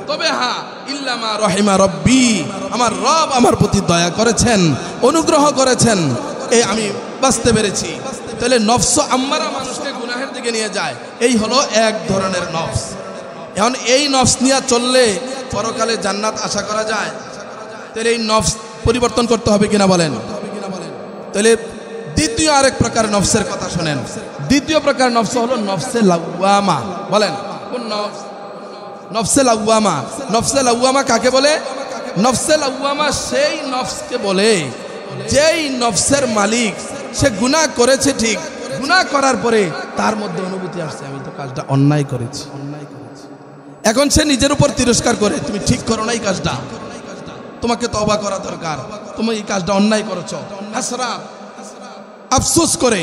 তবে হ্যাঁ, ইল্লামা রহিমা রব্বি, আমার রব আমার প্রতি দয়া করেছেন, অনুগ্রহ করেছেন, এই আমি বাঁচতে পেরেছি। তাহলে নফস আম্মারা মানুষকে গুনাহের দিকে নিয়ে যায়, এই হলো এক ধরনের নফস। এখন এই নফস নিয়ে চললে পরকালে জান্নাত আশা করা যায়? তাহলে এই নফস পরিবর্তন করতে হবে কিনা বলেন? তাহলে দ্বিতীয় আরেক প্রকার নফসের কথা শোনেন। দ্বিতীয় প্রকার নফস হলো নফসে লাওয়ামা। বলেন কোন নফস? নফসে লাওয়ামা। নফসে লাওয়ামা কাকে বলে? নফসে লাওয়ামা সেই নফসকে বলে যেই নফসের মালিক, সে গুনাহ করেছে ঠিক, গুনাহ করার পরে তার মধ্যে অনুভূতি আসছে আমি তো কাজটা অন্যায় করেছি, এখন সে নিজের উপর তিরস্কার করে, তুমি ঠিক করো না এই কাজটা, তোমাকে তওবা করা দরকার, তুমি এই কাজটা অন্যায় করেছো, হাসরাত, আফসোস করে,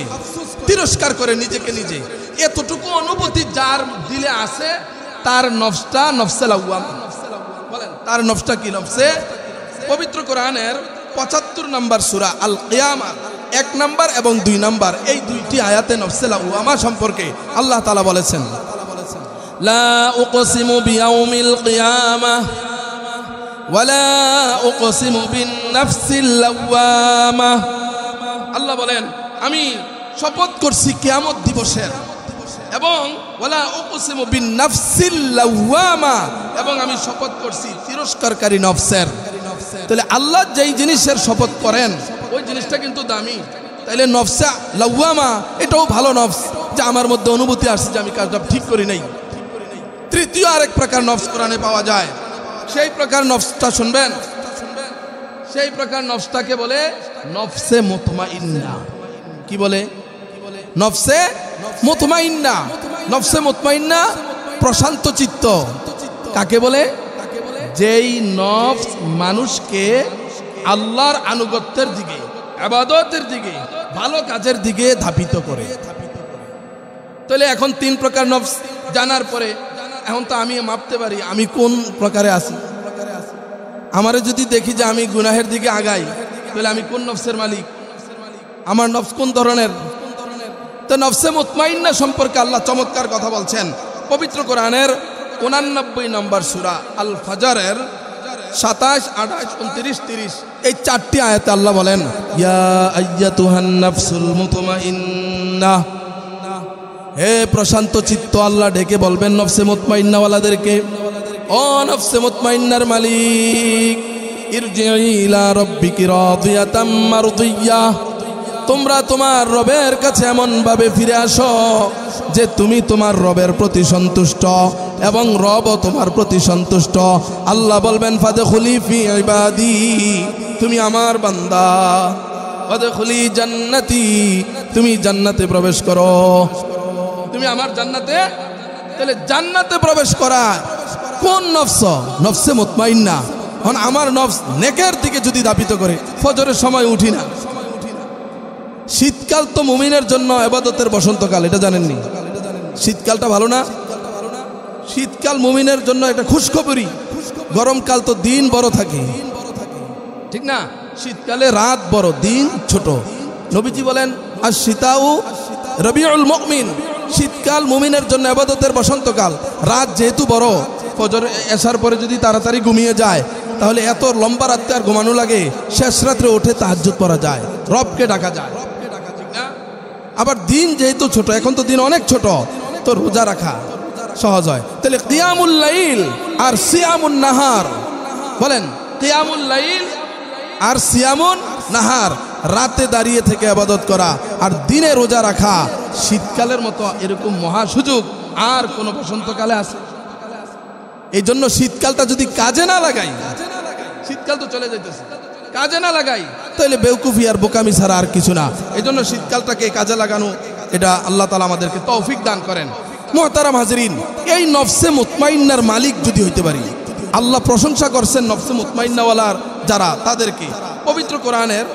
তিরস্কার করে নিজেকে নিজে। এতটুকু অনুভূতি যার দিলে আসে তার নফসটা নফসে লাওয়ামা। বলেন তার নফসটা কি? নফসে পবিত্র কোরআনের 75 নম্বর সূরা আল কিয়ামা 1 নম্বর এবং 2 নম্বর, এই দুইটি আয়াতে নফসে লাওয়ামা সম্পর্কে আল্লাহ তাআলা বলেছেন, লা উকসিমু বিয়াউমিল কিয়ামাহ ওয়ালা উকসিমু বিন নাফসিল লাওয়ামা। আল্লাহ বলেন আমি শপথ করছি কিয়ামত দিবসের, এবং ওয়ালা উকসিমু বিন নাফসিল লাওয়ামা, এবং আমি শপথ করছি তিরস্কারকারী নফসের। তাহলে আল্লাহ যেই জিনিসের শপথ করেন ওই জিনিসটা কিন্তু দামি। তাইলে নফসে লাওয়ামা এটাও ভালো নফস, যে আমার মধ্যে অনুভূতি আসছে যে আমি কাজটা ঠিক করি নাই। তৃতীয় আরেক প্রকার নফস কোরআনে পাওয়া যায়, সেই প্রকার নফসটা শুনবেন। সেই প্রকার নফসটাকে বলে নফসে মুতমাইন্না। কি বলে? নফসে মুতমাইন্না। নফসে মুতমাইন্না প্রশান্ত চিত্ত কাকে বলে? যেই নফস মানুষকে আল্লাহর আনুগত্যের দিকে, ইবাদতের দিকে, ভালো কাজের দিকে ধাবিত করে। তাহলে এখন 3 প্রকার নফস জানার পরে এখন তো আমি মাপতে পারি আমি কোন প্রকারে আছি। আমারে যদি দেখি যে আমি গুনাহের দিকে আগাই, তাহলে আমি কোন নফসের মালিক, আমার নফস কোন ধরনের। তো নফসে মুতমাইন্না সম্পর্কে আল্লাহ চমৎকার কথা বলছেন পবিত্র কোরআনের 89 নম্বর সূরা আল ফাজরের 27, 28, 29, 30 এই 4টি আয়াতে আল্লাহ বলেন, ইয়া আইয়াতুহান নাফসুল মুতমাইন্না, হে প্রশান্ত চিত্ত, আল্লাহ ডেকে বলবেন নফসে মুতমাইন্না ওয়ালাদেরকে, ও নফসে মুতমাইন্নার মালিক, ইরজিই ইলা রাব্বিকি রাদিয়াতাম মারদিয়া, তোমরা তোমার রবের কাছে এমন ভাবে ফিরে আসো যে তুমি তোমার রবের প্রতি সন্তুষ্ট এবং রবও তোমার প্রতি সন্তুষ্ট। আল্লাহ বলবেন ফাদখুলি ফি ইবাদি, তুমি আমার বান্দা, ফাদখুলি জান্নাতি, তুমি জান্নাতে প্রবেশ করো, তুমি আমার জান্নাতে। তাহলে জান্নাতে প্রবেশ করা কোন নফস? নফসে মুতমাইন্না। এখন আমার নফস নেকের দিকে যদি ধাবিত করে, ফজরের সময় উঠি না। শীতকাল তো মুমিনের জন্য ইবাদতের বসন্তকাল, এটা জানেননি? শীতকালটা ভালো না? শীতকাল মুমিনের জন্য একটা খুশখবরি। গরমকাল তো দিন বড় থাকে, ঠিক না? শীতকালে রাত বড়, দিন ছোট। নবীজি বলেন আশ-শীতাউ রবিউল মুমিন, শীতকাল মুমিনের জন্য ইবাদতের বসন্তকাল। রাত যেহেতু বড়, ফজর এশার পরে যদি তাড়াতাড়ি ঘুমিয়ে যায় তাহলে এত লম্বা রাতে আর ঘুমানো লাগে, শেষ রাত্রে উঠে তাহাজ্জুদ পড়া যায়, রবকে ডাকা যায়। আবার দিন যেহেতু ছোট, এখন তো দিন অনেক ছোট, তো রোজা রাখা সহজ হয়। তাহলে কিয়ামুল লাইল আর সিয়ামুন নাহার, বলেন কিয়ামুল লাইল আর সিয়ামুন নাহার, রাতে দাঁড়িয়ে থেকে ইবাদত করা আর দিনে রোজা রাখা, শীতকালের মতো এরকম মহা সুযোগ আর কোন বসন্তকালে আছে? এই জন্য শীতকালটা যদি কাজে না লাগাই, শীতকাল তো চলে যাইতেছে, কাজে না লাগাই তাহলে বেউকুফি আর বোকামি ছাড়া আর কিছু না। এই জন্য শীতকালটাকে কাজে লাগানো, এটা আল্লাহ তাআলা আমাদেরকে তৌফিক দান করেন। মুহতারাম হাজরিন, এই নফসে মুতমাইন্নার মালিক যদি হইতে পারি, আল্লাহ প্রশংসা করছেন নফসে মুতমাইন্নাওয়ালার যারা, তাদেরকে পবিত্র কোরআনের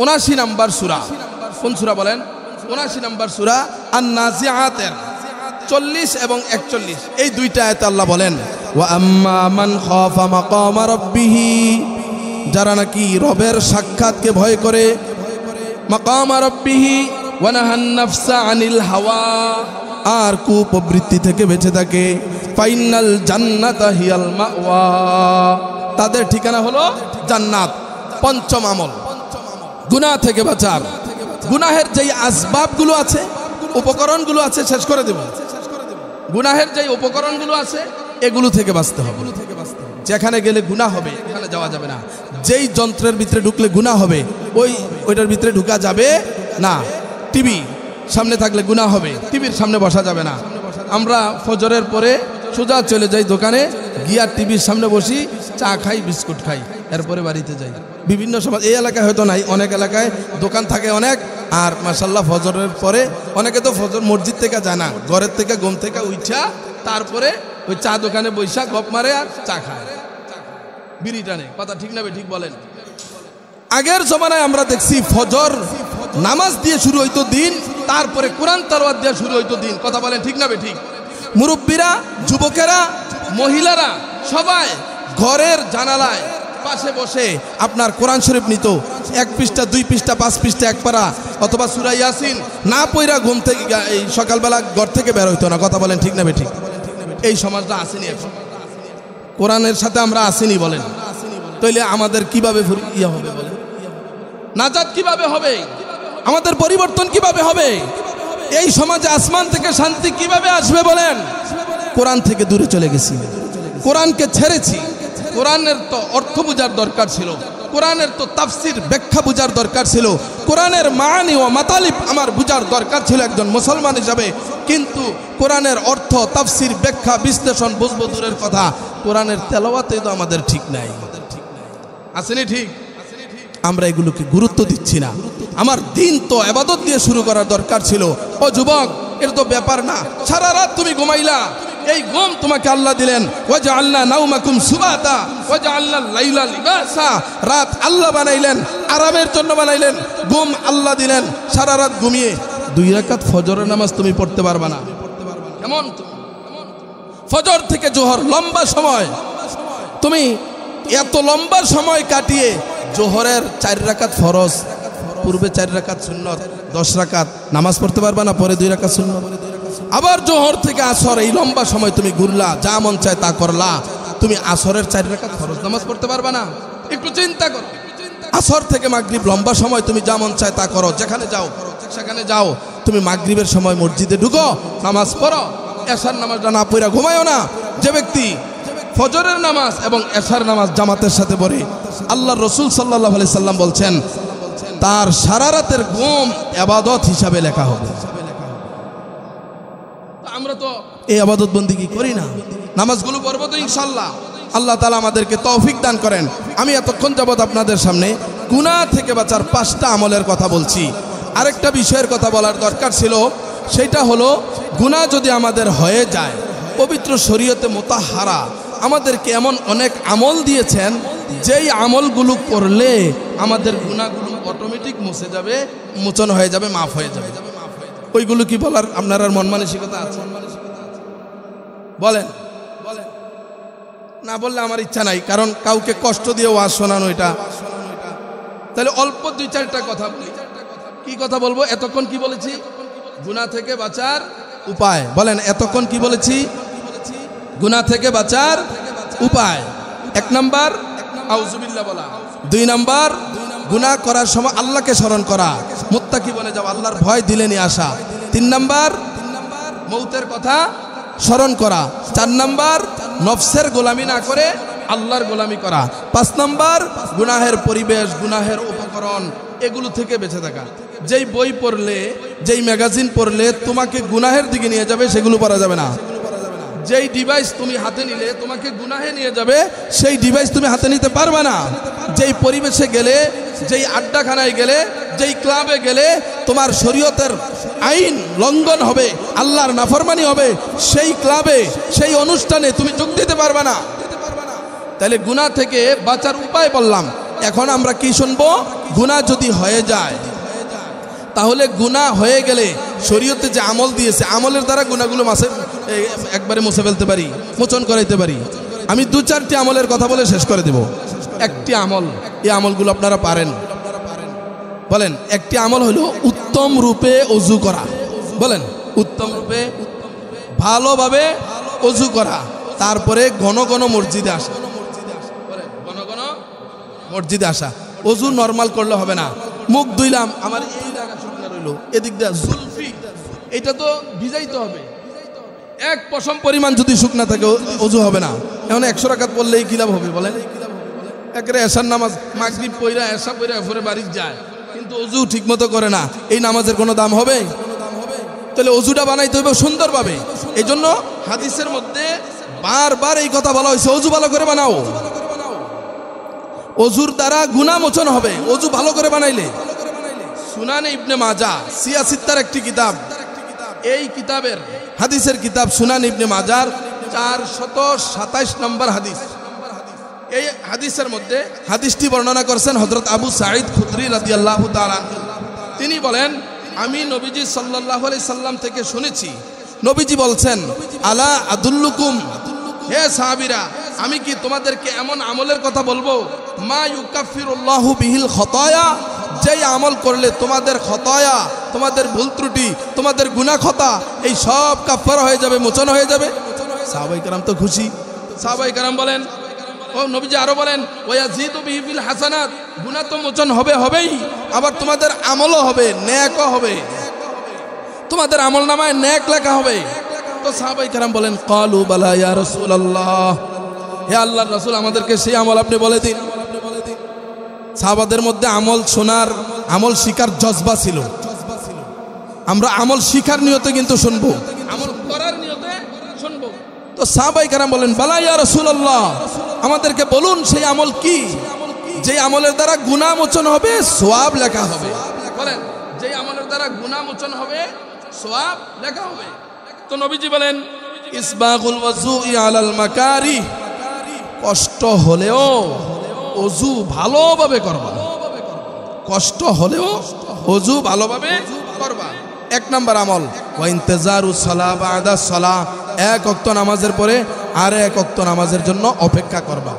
79 নম্বর সূরা, কোন সূরা বলেন? 79 নম্বর সূরা আন-নাজিআতের 40 এবং 41 এই দুইটা আয়াতে আল্লাহ বলেন ওয়া আম্মা মান খাফা মাকামা রাব্বিহি, যারা নাকি রবের সাক্ষাৎকে ভয় করে, মাকামা রাব্বিহি ওয়া নাহান নাফসা আনিল হাওয়া, আর কুপ্রবৃত্তি থেকে বেঁচে থাকে, ফাইনাল জান্নাতা হিয়াল মাওয়া, তাদের ঠিকানা হলো জান্নাত। পঞ্চম আমল গুনাহ থেকে বাঁচার। গুনাহের যেই আসবাবগুলো আছে, উপকরণগুলো আছে, শেষ করে দেব। গুনাহের যেই উপকরণগুলো আছে এগুলো থেকে বাঁচতে হবে। যেখানে গেলে গুনাহ হবে এখানে যাওয়া যাবে না। যেই যন্ত্রের ভিতরে ঢুকলে গুনাহ হবে ওইটার ভিতরে ঢুকা যাবে না। টিভি সামনে থাকলে গুনাহ হবে, টিভির সামনে বসা যাবে না। আমরা ফজরের পরে সোজা চলে যাই দোকানে, গিয়া টিভির সামনে বসি, চা খাই, বিস্কুট খাই, এরপরে বাড়িতে যাই। বিভিন্ন সমাজ, এই এলাকায় হয়তো নাই, অনেক এলাকায় দোকান থাকে অনেক। আর মাশাআল্লাহ ফজরের পরে অনেকে তো ফজর মসজিদ থেকে যায় না, ঘরের থেকে ঘুম থেকে উঠা তারপরে ওই চা দোকানে বৈশা গপ মারে আর চা খায়, বিড়ি টানে। কথা ঠিক না ঠিক বলেন? আগের জমানায় আমরা দেখছি ফজর নামাজ দিয়ে শুরু হইতো দিন, তারপরে কোরআন তেলাওয়াত দিয়ে শুরু হইতো দিন। কথা বলেন ঠিক না ঠিক? মুরব্বীরা, যুবকেরা, মহিলারা সবাই ঘরের জানালায় পাশে বসে আপনার কোরআন শরীফ নিত। 1 পৃষ্ঠা, 2 পৃষ্ঠা, 5 পৃষ্ঠা, 1 পারা অথবা সূরা ইয়াসিন না পড়া ঘুম থেকে এই সকালবেলা ঘর থেকে বের হইতো না। কথা বলেন ঠিক না ঠিক? এই সমাজটা আসেনি এখন, কোরআনের সাথে আমরা আসেনি বলেন। তাইলে আমাদের কিভাবে ইয়া হবে বলেন? নাজাত কিভাবে হবে? আমাদের পরিবর্তন কিভাবে হবে? এই সমাজে আসমান থেকে শান্তি কিভাবে আসবে বলেন? কোরআন থেকে দূরে চলে গেছি, কোরআনকে ছেড়েছি। কোরআনের তো অর্থ বোঝার দরকার ছিল, কোরআনের তো তাফসির ব্যাখ্যা বোঝার দরকার ছিল, কোরআনের মানি ও মাতালিব আমার বোঝার দরকার ছিল একজন মুসলমান হিসাবে। কিন্তু কোরআনের অর্থ, তাফসির, ব্যাখ্যা, বিশ্লেষণ বুঝবো দূরের কথা, কোরআনের তেলাওয়াতে তো আমাদের ঠিক নাই। আসেনি ঠিক? আমরা এগুলোকে গুরুত্ব দিচ্ছি না। আমার দিন তো ইবাদত দিয়ে শুরু করার দরকার ছিল। ও যুবক, এর তো ব্যাপার না সারা রাত তুমি ঘুমাইলা, এই ঘুম তোমাকে আল্লাহ দিলেন। ওয়াজআলনা নাওমাকুম সুবাতা ওয়াজআলনা লাইলা লিবাসা, রাত আল্লাহ বানাইলেন, আরামের জন্য বানাইলেন। ঘুম আল্লাহ দিলেন, সারা রাত ঘুমিয়ে 2 রাকাত ফজরের নামাজ তুমি পড়তে পারবা না। কেমন? ফজর থেকে জোহর লম্বা সময়, তুমি এত লম্বা সময় কাটিয়ে জোহরের 4 রাকাত ফরজ, পূর্বে 4 রাকাত সুন্নত, 10 রাকাত নামাজ পড়তে পারবা না, পরে 2 রাকাত সুন্নত। আবার জোহর থেকে আসর এই লম্বা সময় তুমি ঘুরলা, যা মন চায় তা করলা, তুমি আসরের 4 রাকাত ফরজ নামাজ পড়তে পারবা না। একটু চিন্তা করো। আসর থেকে মাগরিব লম্বা সময়, তুমি যা মন চায় তা করো, যেখানে যাও সেখানে যাও। তুমি মাগরিবের সময় মসজিদে ঢুকো, নামাজ পড়ো, এশার নামাজটা না পড়া ঘুমায়ও না। যে ব্যক্তি ফজরের নামাজ এবং এশার নামাজ জামাতের সাথে পড়ে, আল্লাহর রাসূল সাল্লাল্লাহু আলাইহি সাল্লাম বলছেন তার সারা রাতের ঘুম ইবাদত হিসাবে লেখা হবে। আমরা তো এই ইবাদত বন্দেগী করি না। নামাজগুলো পড়ব তো ইনশাআল্লাহ। আল্লাহ তাআলা আমাদেরকে তৌফিক দান করেন। আমি এতক্ষণ যাবত আপনাদের সামনে গুনাহ থেকে বাঁচার 5টা আমলের কথা বলছি। আরেকটা বিষয়ের কথা বলার দরকার ছিল, সেটা হলো গুনাহ যদি আমাদের হয়ে যায়, পবিত্র শরীয়তে মুতাহহারা আমাদেরকে এমন অনেক আমল দিয়েছেন, যেই আমলগুলো করলে আমাদের গুনাহগুলো অটোমেটিক মুছে যাবে, মোচন হয়ে যাবে, মাফ হয়ে যাবে। ওইগুলো কি বলার আপনার আর মন মানসিকতা আছে? বলেন না, বললে আমার ইচ্ছা নাই, কারণ কাউকে কষ্ট দিয়ে ওয়াজ শোনানো এটা। তাহলে অল্প 2-4টা কথা বলি। কি কথা বলবো? এতক্ষণ কি বলেছি? গুনাহ থেকে বাঁচার উপায়। বলেন, এতক্ষণ কি বলেছি? গুনাহ থেকে বাঁচার উপায়। 1 নাম্বার আউযুবিল্লাহ বলা, 2 নাম্বার গুনাহ করার সময় আল্লাহকে স্মরণ করা, মুত্তাকি বনে যাও, আল্লাহর ভয় দিলে নিয়ে আসা। 3 নাম্বার মৌতের কথা স্মরণ করা। 4 নাম্বার নফসের গোলামি না করে আল্লাহর গোলামি করা। 5 নাম্বার গুনাহের পরিবেশ, গুনাহের উপকরণ, এগুলো থেকে বেঁচে থাকা। যেই বই পড়লে, যেই ম্যাগাজিন পড়লে তোমাকে গুনাহের দিকে নিয়ে যাবে, সেগুলো পড়া যাবে না। যেই ডিভাইস তুমি হাতে নিলে তোমাকে গুনাহে নিয়ে যাবে, সেই ডিভাইস তুমি হাতে নিতে পারবে না। যেই পরিবেশে গেলে, যেই আড্ডাখানায় গেলে, যেই ক্লাবে গেলে তোমার শরীয়তের আইন লঙ্ঘন হবে, আল্লাহর নাফরমানি হবে, সেই ক্লাবে, সেই অনুষ্ঠানে তুমি যোগ দিতে পারবে না। তাহলে গুনাহ থেকে বাঁচার উপায় বললাম। এখন আমরা কি শুনবো? গুনাহ যদি হয়ে যায় তাহলে গুনাহ হয়ে গেলে শরীয়তে যে আমল দিয়েছে আমলের দ্বারা গুনাহগুলো একবারে মুছে ফেলতে পারি, মোচন করাইতে পারি। আমি 2-4টি আমলের কথা বলে শেষ করে দেব। একটি আমল, এই আমলগুলো আপনারা পারেন, বলেন। একটি আমল হলো উত্তম রূপে অজু করা। বলেন, উত্তম রূপে ভালোভাবে অজু করা, তারপরে ঘন ঘন মসজিদে আসা। ঘন ঘন মসজিদে আসা। অজু নরমাল করলে হবে না। মুখ ধুইলাম, আমার এই জায়গা শুকনা রইল, এদিক দিয়ে জুলফি, এটা তো ভিজাইতে হবে। 1 পশম পরিমাণ যদি শুকনা থাকে অজু হবে না। এখন 100 রাকাত পড়লেই কি লাভ হবে বলেন? একবারে এশার নামাজ মাগরিব পড়া এশা পড়া পরে বাড়ি যায়, কিন্তু অজু ঠিকমতো করে না, এই নামাজের কোনো দাম হবে? তাহলে অজুটা বানাইতে হবে সুন্দরভাবে। এই জন্য হাদিসের মধ্যে বারবার এই কথা বলা হয়েছে, অজু ভালো করে বানাও। অজুর দ্বারা গুনাহ মোচন হবে অজু ভালো করে বানাইলে। সুনানে ইবনে মাজাহ, সিয়াসিত্তার একটি কিতাব, এই কিতাবের হাদিসের কিতাব সুনান ইবনে মাজাহর 427 নম্বর হাদিস। এই হাদিসের মধ্যে হাদিসটি বর্ণনা করেছেন হযরত আবু সাঈদ খুদরি রাদিয়াল্লাহু তাআলা। তিনি বলেন, আমি নবীজি সাল্লাল্লাহু আলাইহি সাল্লাম থেকে শুনেছি, নবীজি বলছেন, আলা আদুল্লুকুম, হে সাহাবীরা, আমি কি তোমাদেরকে এমন আমলের কথা বলবো, মা ইউকাফিরুল্লাহু বিহিল খতায়া, যেই আমল করলে তোমাদের খতায়া, তোমাদের ভুল ত্রুটি, তোমাদের গুনাহ খতা, এই সব কাফারা হয়ে যাবে, মোচন হয়ে যাবে। সাহাবায়ে কেরাম তো খুশি। সাহাবায়ে কেরাম বলেন, ও নবীজি আরো বলেন, ওয়ায়াজিদু বিহি ফিল হাসানাত, গুনাহ তো মোচন হবেই, আবার তোমাদের আমলও হবে, নেকও হবে, তোমাদের আমলনামায় নেক লেখা হবে। তো সাহাবায়ে কেরাম বলেন, ক্বালু বালা ইয়া রাসূলুল্লাহ, হে আল্লাহর রাসূল, আমাদেরকে সেই আমল আপনি বলে দিন। সাহাবাদের মধ্যে আমল শোনার, আমল শিকার জজবা ছিল। আমরা আমল শিখার নিয়তে কিন্তু শুনবো, আমল করার নিয়তে শুনবো। তো সাহাবায়ে কেরাম বলেন, বালা ইয়া রাসূলুল্লাহ, আমাদেরকে বলুন সেই আমল কি, যে আমলের দ্বারা গুনাহ মোচন হবে, সওয়াব লেখা হবে। বলেন, যে আমলের দ্বারা গুনাহ মোচন হবে, সওয়াব লেখা হবে। তো নবীজি বলেন, ইসবাগুল ওযুই আলাল মাকারি, কষ্ট হলেও অজু ভালোভাবে করবা, কষ্ট হলেও অজু ভালোভাবে করবা। 1 নম্বর আমল, ওয়া ইন্তেজারু সালাহ বাদা সালাহ, 1 ওয়াক্ত নামাজের পরে আর 1 ওয়াক্ত নামাজের জন্য অপেক্ষা করবা।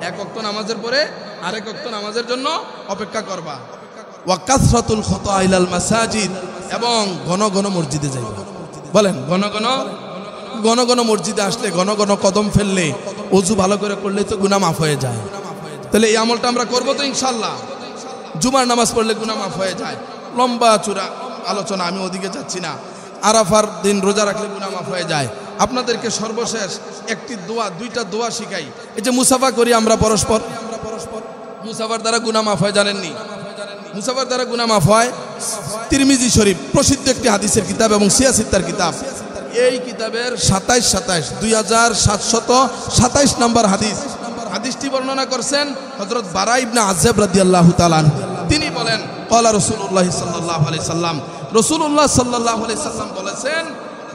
1 ওয়াক্ত নামাজের পরে আরেক ওয়াক্ত নামাজের জন্য অপেক্ষা করবা। ওয়া কাসরাতুল খুতা ইলাল মাসাজিদ, এবং ঘন ঘন মসজিদে যাইবা। বলেন, ঘন ঘন মসজিদে আসলে, ঘন ঘন কদম ফেললে, অজু ভালো করে করলে তো গুনাহ মাফ হয়ে যায়। তাহলে এই আমলটা আমরা করবো তো ইনশাআল্লাহ। জুমার নামাজ পড়লে গুনাহ মাফ হয়ে যায়। লম্বা চূড়া আলোচনা, আমি ওদিকে যাচ্ছি না। আরাফার দিন রোজা রাখলে গুনাহ মাফ হয়ে যায়। আপনাদেরকে সর্বশেষ একটি দোয়া, 2টা দোয়া শিখাই। এই যে মুসাফা করি আমরা পরস্পর, মুসাফার দ্বারা গুনাহ মাফ হয় জানেননি? মুসাফার দ্বারা গুনাহ মাফ হয়। তিরমিজি শরীফ প্রসিদ্ধ একটি হাদিসের কিতাব এবং সিয়াসিত্তার কিতাব, এই কিতাবের 2727 নম্বর হাদিস। হাদিসটি বর্ণনা করছেন হযরত বারা ইবনে আযিব রাদিয়াল্লাহু তাআলা আনহু। তিনি বলেন, ক্বালা রাসূলুল্লাহ সাল্লাল্লাহু আলাইহি সাল্লাম, রাসূলুল্লাহ সাল্লাল্লাহু আলাইহি সাল্লাম বলেছেন,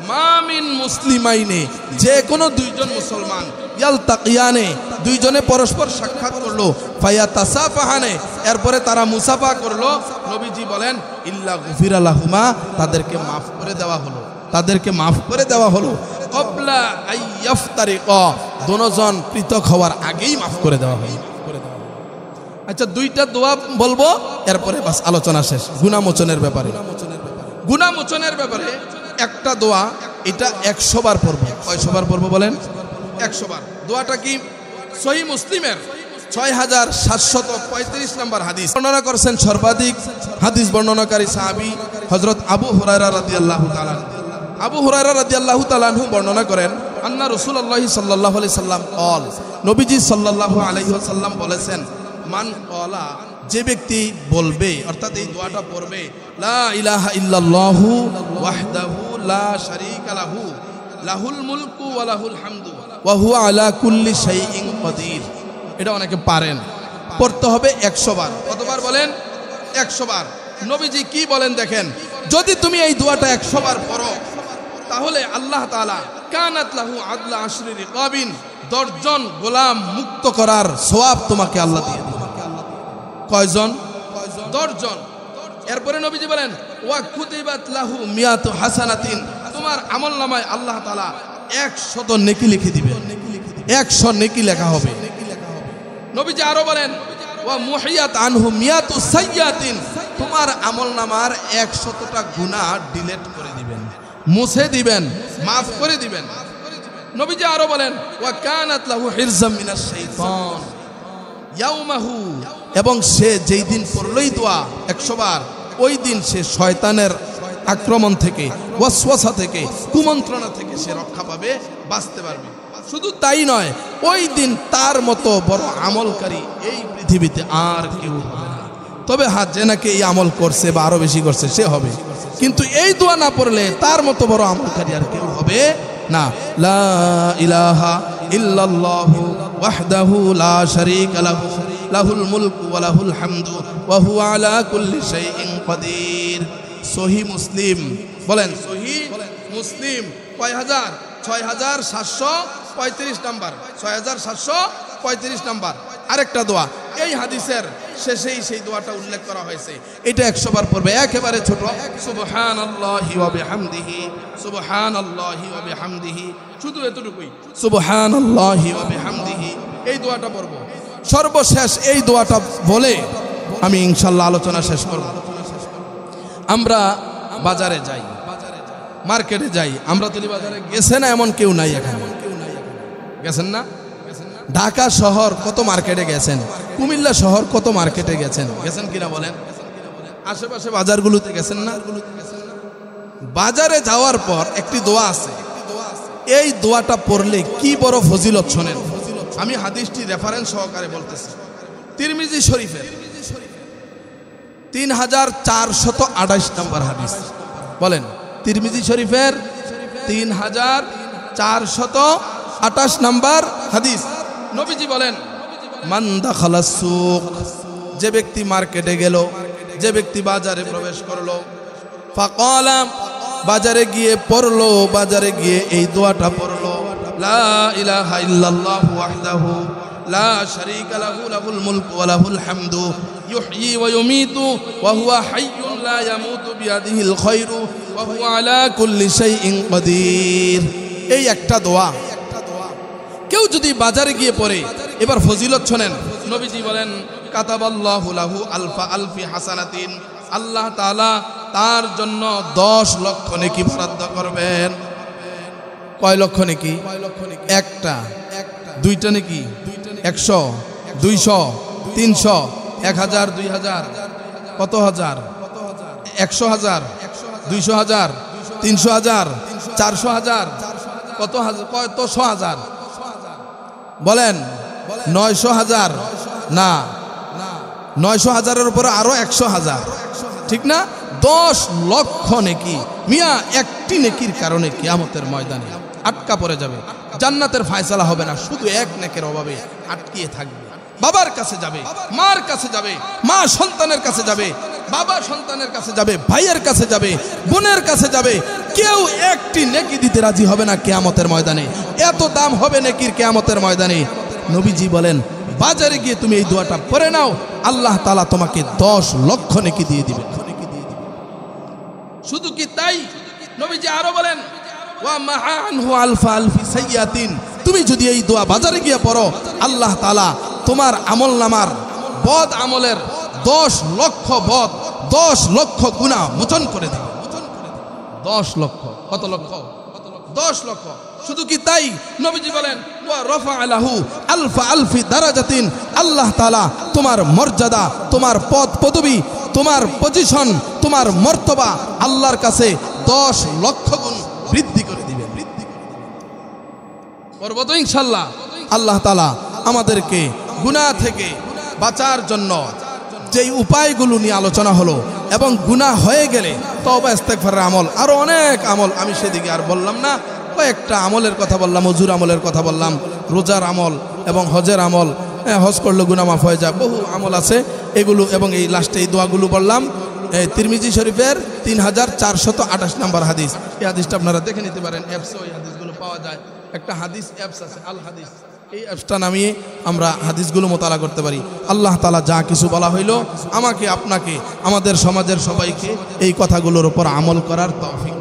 মা মিন মুসলিমাইনে, যে কোনো 2জন মুসলমান, ইয়ালতাকিয়ানে, 2জনে পরস্পর সাক্ষাৎ করলো, ফায়াতাসাফাহানে, এরপরে তারা মুসাফা করলো, নবীজি বলেন, ইল্লা গুফিরা লাহুমা, তাদেরকে মাফ করে দেওয়া হলো, তাদেরকে মাফ করে দেওয়া হলো। ক্বাবলা আইয়াফতারিকা, দুজন পৃথক হওয়ার আগেই মাফ করে দেওয়া হলো। আচ্ছা, 2টা দোয়া বলবো, এরপরে বাস আলোচনা শেষ। গুনাহ মোচনের ব্যাপারে, গুনাহ মোচনের ব্যাপারে একটা দোয়া, এটা 100 বার পড়বো। কয়শো বার পড়বো বলেন? 100 বার। দোয়াটা কি? সহিহ মুসলিমের 6735 নম্বর হাদিস বর্ণনা করেছেন সর্বাধিক হাদিস বর্ণনাকারী সাহাবী হযরত আবু হুরায়রা রাদিয়াল্লাহু তাআলা। আবু হুরায়রা রাদিয়াল্লাহু তাআলা আনহু বর্ণনা করেন, আন্না রাসূলুল্লাহ সাল্লাল্লাহু আলাইহি সাল্লাম ক্বাল, নবীজি সাল্লাল্লাহু আলাইহি ওয়াসাল্লাম বলেছেন, মান ক্বালা, যে ব্যক্তি বলবে, অর্থাৎ এই দোয়াটা পড়বে, লা ইলাহা ইল্লাল্লাহু ওয়াহদাহু লা শারীকা লাহু লাহুল মুলকু ওয়া লাহুল হামদু ওয়া হুয়া আলা কুল্লি শাইইন কাদির। এটা অনেকে পারেন, পড়তে হবে 100 বার। কতবার বলেন? 100 বার। নবীজি কি বলেন দেখেন, যদি তুমি এই দোয়াটা 100 বার পড়ো, তাহলে আল্লাহ তাআলা কানাত লাহু আদলা আশরি রিকাবিন, 10 জন গোলাম মুক্ত করার সওয়াব তোমাকে আল্লাহ দিয়ে দিবেন। কয়জন? 10 জন। এরপরে নবীজি বলেন ওয়া কুতিবাত লাহু মিয়াতু হাসানাতিন, তোমার আমলনামায় আল্লাহ তাআলা 100 নেকি লিখে দিবেন, 100 নেকি লেখা হবে। নবীজি আরো বলেন ওয়া মুহিয়াত আনহু মিয়াতু সাইয়াতিন, তোমার আমলনামার 100টা গুনাহ ডিলিট করে দিবেন, মুছে দিবেন, মাফ করে দিবেন। নবীজি আরো বলেন ওয়া কানাত লাহু হিরজাম মিনাশ শাইতান ইয়াউমাহু, এবং সে যেই দিন পড়লই দোয়া 100 বার, ওই দিন সে শয়তানের আক্রমণ থেকে, ওয়াসওয়াসা থেকে, কুমন্ত্রণা থেকে সে রক্ষা পাবে, বাঁচতে পারবে। শুধু তাই নয়, ওই দিন তার মতো বড় আমলকারী এই পৃথিবীতে আর কেউ হবে না। তবে হ্যাঁ, যে নাকি এই আমল করছে বা আরো বেশি করছে সে হবে, কিন্তু এই দোয়া না পড়লে তার মতো বড় আমলকারী আর কেউ হবে না। লা ইলাহা ইল্লাল্লাহু ওয়াহদাহু লা শারীকা লাহু লাহুল মুলকু ওয়া লাহুল হামদু ওয়া হুয়া আলা কুল্লি শাইইন কাদির। সহিহ মুসলিম, বলেন সহিহ মুসলিম কয় হাজার? 6735 নাম্বার, 6735 নাম্বার। আরেকটা দোয়া এই হাদিসের শেষেই সেই দোয়াটা উল্লেখ করা হয়েছে, এটা 100 বার পড়বে, একেবারে ছোট। সুবহানাল্লাহি ওয়া বিহামদিহি, সুবহানাল্লাহি ওয়া বিহামদিহি, শুধু এতটুকুই, সুবহানাল্লাহি ওয়া বিহামদিহি, এই দোয়াটা পড়ব। সর্বশেষ এই দোয়াটা বলে আমি ইনশাআল্লাহ আলোচনা শেষ করব। আমরা বাজারে যাই, মার্কেটে যাই, আমরা তো বাজারে গেছে না এমন কেউ নাই এখানে, গেছেন না? ঢাকা শহর কত মার্কেটে গেছেন, কুমিল্লা শহর কত মার্কেটে গেছেন, গেছেন কিনা বলেন? আশেপাশে বাজারগুলোতে গেছেন না? বাজারে যাওয়ার পর একটি দোয়া আছে, এই দোয়াটা পড়লে কি বড় ফজিলত শোনেন। আমি হাদিসটি রেফারেন্স সহকারে বলতেছি, তিরমিজি শরীফের 3428 নম্বর হাদিস। বলেন, তিরমিজি শরীফের 3428 নম্বর হাদিস। নবীজি বলেন মান দাখালাস সুক, যে ব্যক্তি মার্কেটে গেল, যে ব্যক্তি বাজারে প্রবেশ করলো, ফাকালা, বাজারে গিয়ে পড়লো, বাজারে গিয়ে এই দোয়াটা পড়লো, লা ইলাহা ইল্লাল্লাহু ওয়াহদাহু লা শারীকা লাহু লাহুল মুলকু ওয়া লাহুল হামদু ইউহয়ী ওয়া ইউমীতু ওয়া হুয়া হাইয়্যুন লা ইয়ামুতু বিয়াদিহিল খায়রু ওয়া হুয়া আলা কুল্লি শাইইন কাদির। এই একটা দোয়া কেউ যদি বাজারে গিয়ে পড়ে, এবার ফজিলত শোনেন। নবীজি বলেন কাতাবাল্লাহু লাহু আলফা আলফি হাসানাতিন, আল্লাহ তাআলা তার জন্য 10 লক্ষ নেকি বরাদ্দ করবেন। কয় লক্ষ নেকি? একটা, দুইটা নেকি, 100, 200, 300, 1000, 2000, কত হাজার? 100,000, 200,000, 300,000, 400,000, কত হাজার? কত 100,000? বলেন 900,000 না, 900,000-এর উপরে আরো 100,000, ঠিক না? 10 লক্ষ নেকি। মিয়া একটি নেকির কারণে কিয়ামতের ময়দানে আটকা পড়ে যাবে, জান্নাতের ফয়সালা হবে না, শুধু এক নেকের অভাবে আটকিয়ে থাকবে। বাবার কাছে যাবে, মার কাছে যাবে, মা সন্তানের কাছে যাবে, বাবা সন্তানের কাছে যাবে, ভাইয়ের কাছে যাবে, বোনের কাছে যাবে, কেউ একটি নেকি দিতে রাজি হবে না কিয়ামতের ময়দানে। এত দাম হবে নেকির কিয়ামতের ময়দানে। নবীজি বলেন বাজারে গিয়ে তুমি এই দোয়াটা পড়ে নাও, আল্লাহ তাআলা তোমাকে 10 লক্ষ নেকি দিয়ে দিবেন। শুধু কি তাই, নবীজি আরো বলেন ওয়া মাআনহু আলফা আলফি সাইয়াতিন, তুমি যদি এই দোয়া বাজারে গিয়ে পড়ো, আল্লাহ তাআলা তোমার আমলনামার বদ আমলের 10 লক্ষ বদ, 10 লক্ষ গুনাহ মোচন করে দেবে। 10 লক্ষ, কত লক্ষ? 10 লক্ষ। শুধু কি তাই, নবীজি বলেন ওয়া রাফা লাহু আলফা আলফি দারাজাতিন, আল্লাহ তাআলা তোমার মর্যাদা, তোমার পদ পদবী, তোমার পজিশন, তোমার মর্তবা আল্লাহর কাছে 10 লক্ষ গুণ বৃদ্ধি করে দিবেন। করব তো ইনশাআল্লাহ। আল্লাহ তাআলা আমাদেরকে গুনাহ থেকে বাঁচার জন্য যেই উপায়গুলো নিয়ে আলোচনা হলো, এবং গুনাহ হয়ে গেলে তওবা ইস্তেগফারের আমল, আরো অনেক আমল, আমি সেদিকে আর বললাম না, কয়েকটা আমলের কথা বললাম, ওযুর আমলের কথা বললাম, রোজার আমল এবং হজের আমল, হজ করলে গুনাহ মাফ হয়ে যায়, বহু আমল আছে এগুলো, এবং এই লাস্টে এই দোয়াগুলো বললাম। তিরমিজি শরীফের 3428 নম্বর হাদিস। এই হাদিসটা আপনারা দেখে নিতে পারেন, অ্যাপসে ওই হাদিসগুলো পাওয়া যায়। একটা হাদিস অ্যাপস আছে, আল হাদিস, এই অ্যাপসটা নামিয়ে আমরা হাদিসগুলো মোতালা করতে পারি। আল্লাহ তাআলা যা কিছু বলা হইল আমাকে আপনাকে আমাদের সমাজের সবাইকে এই কথাগুলোর উপর আমল করার তৌফিক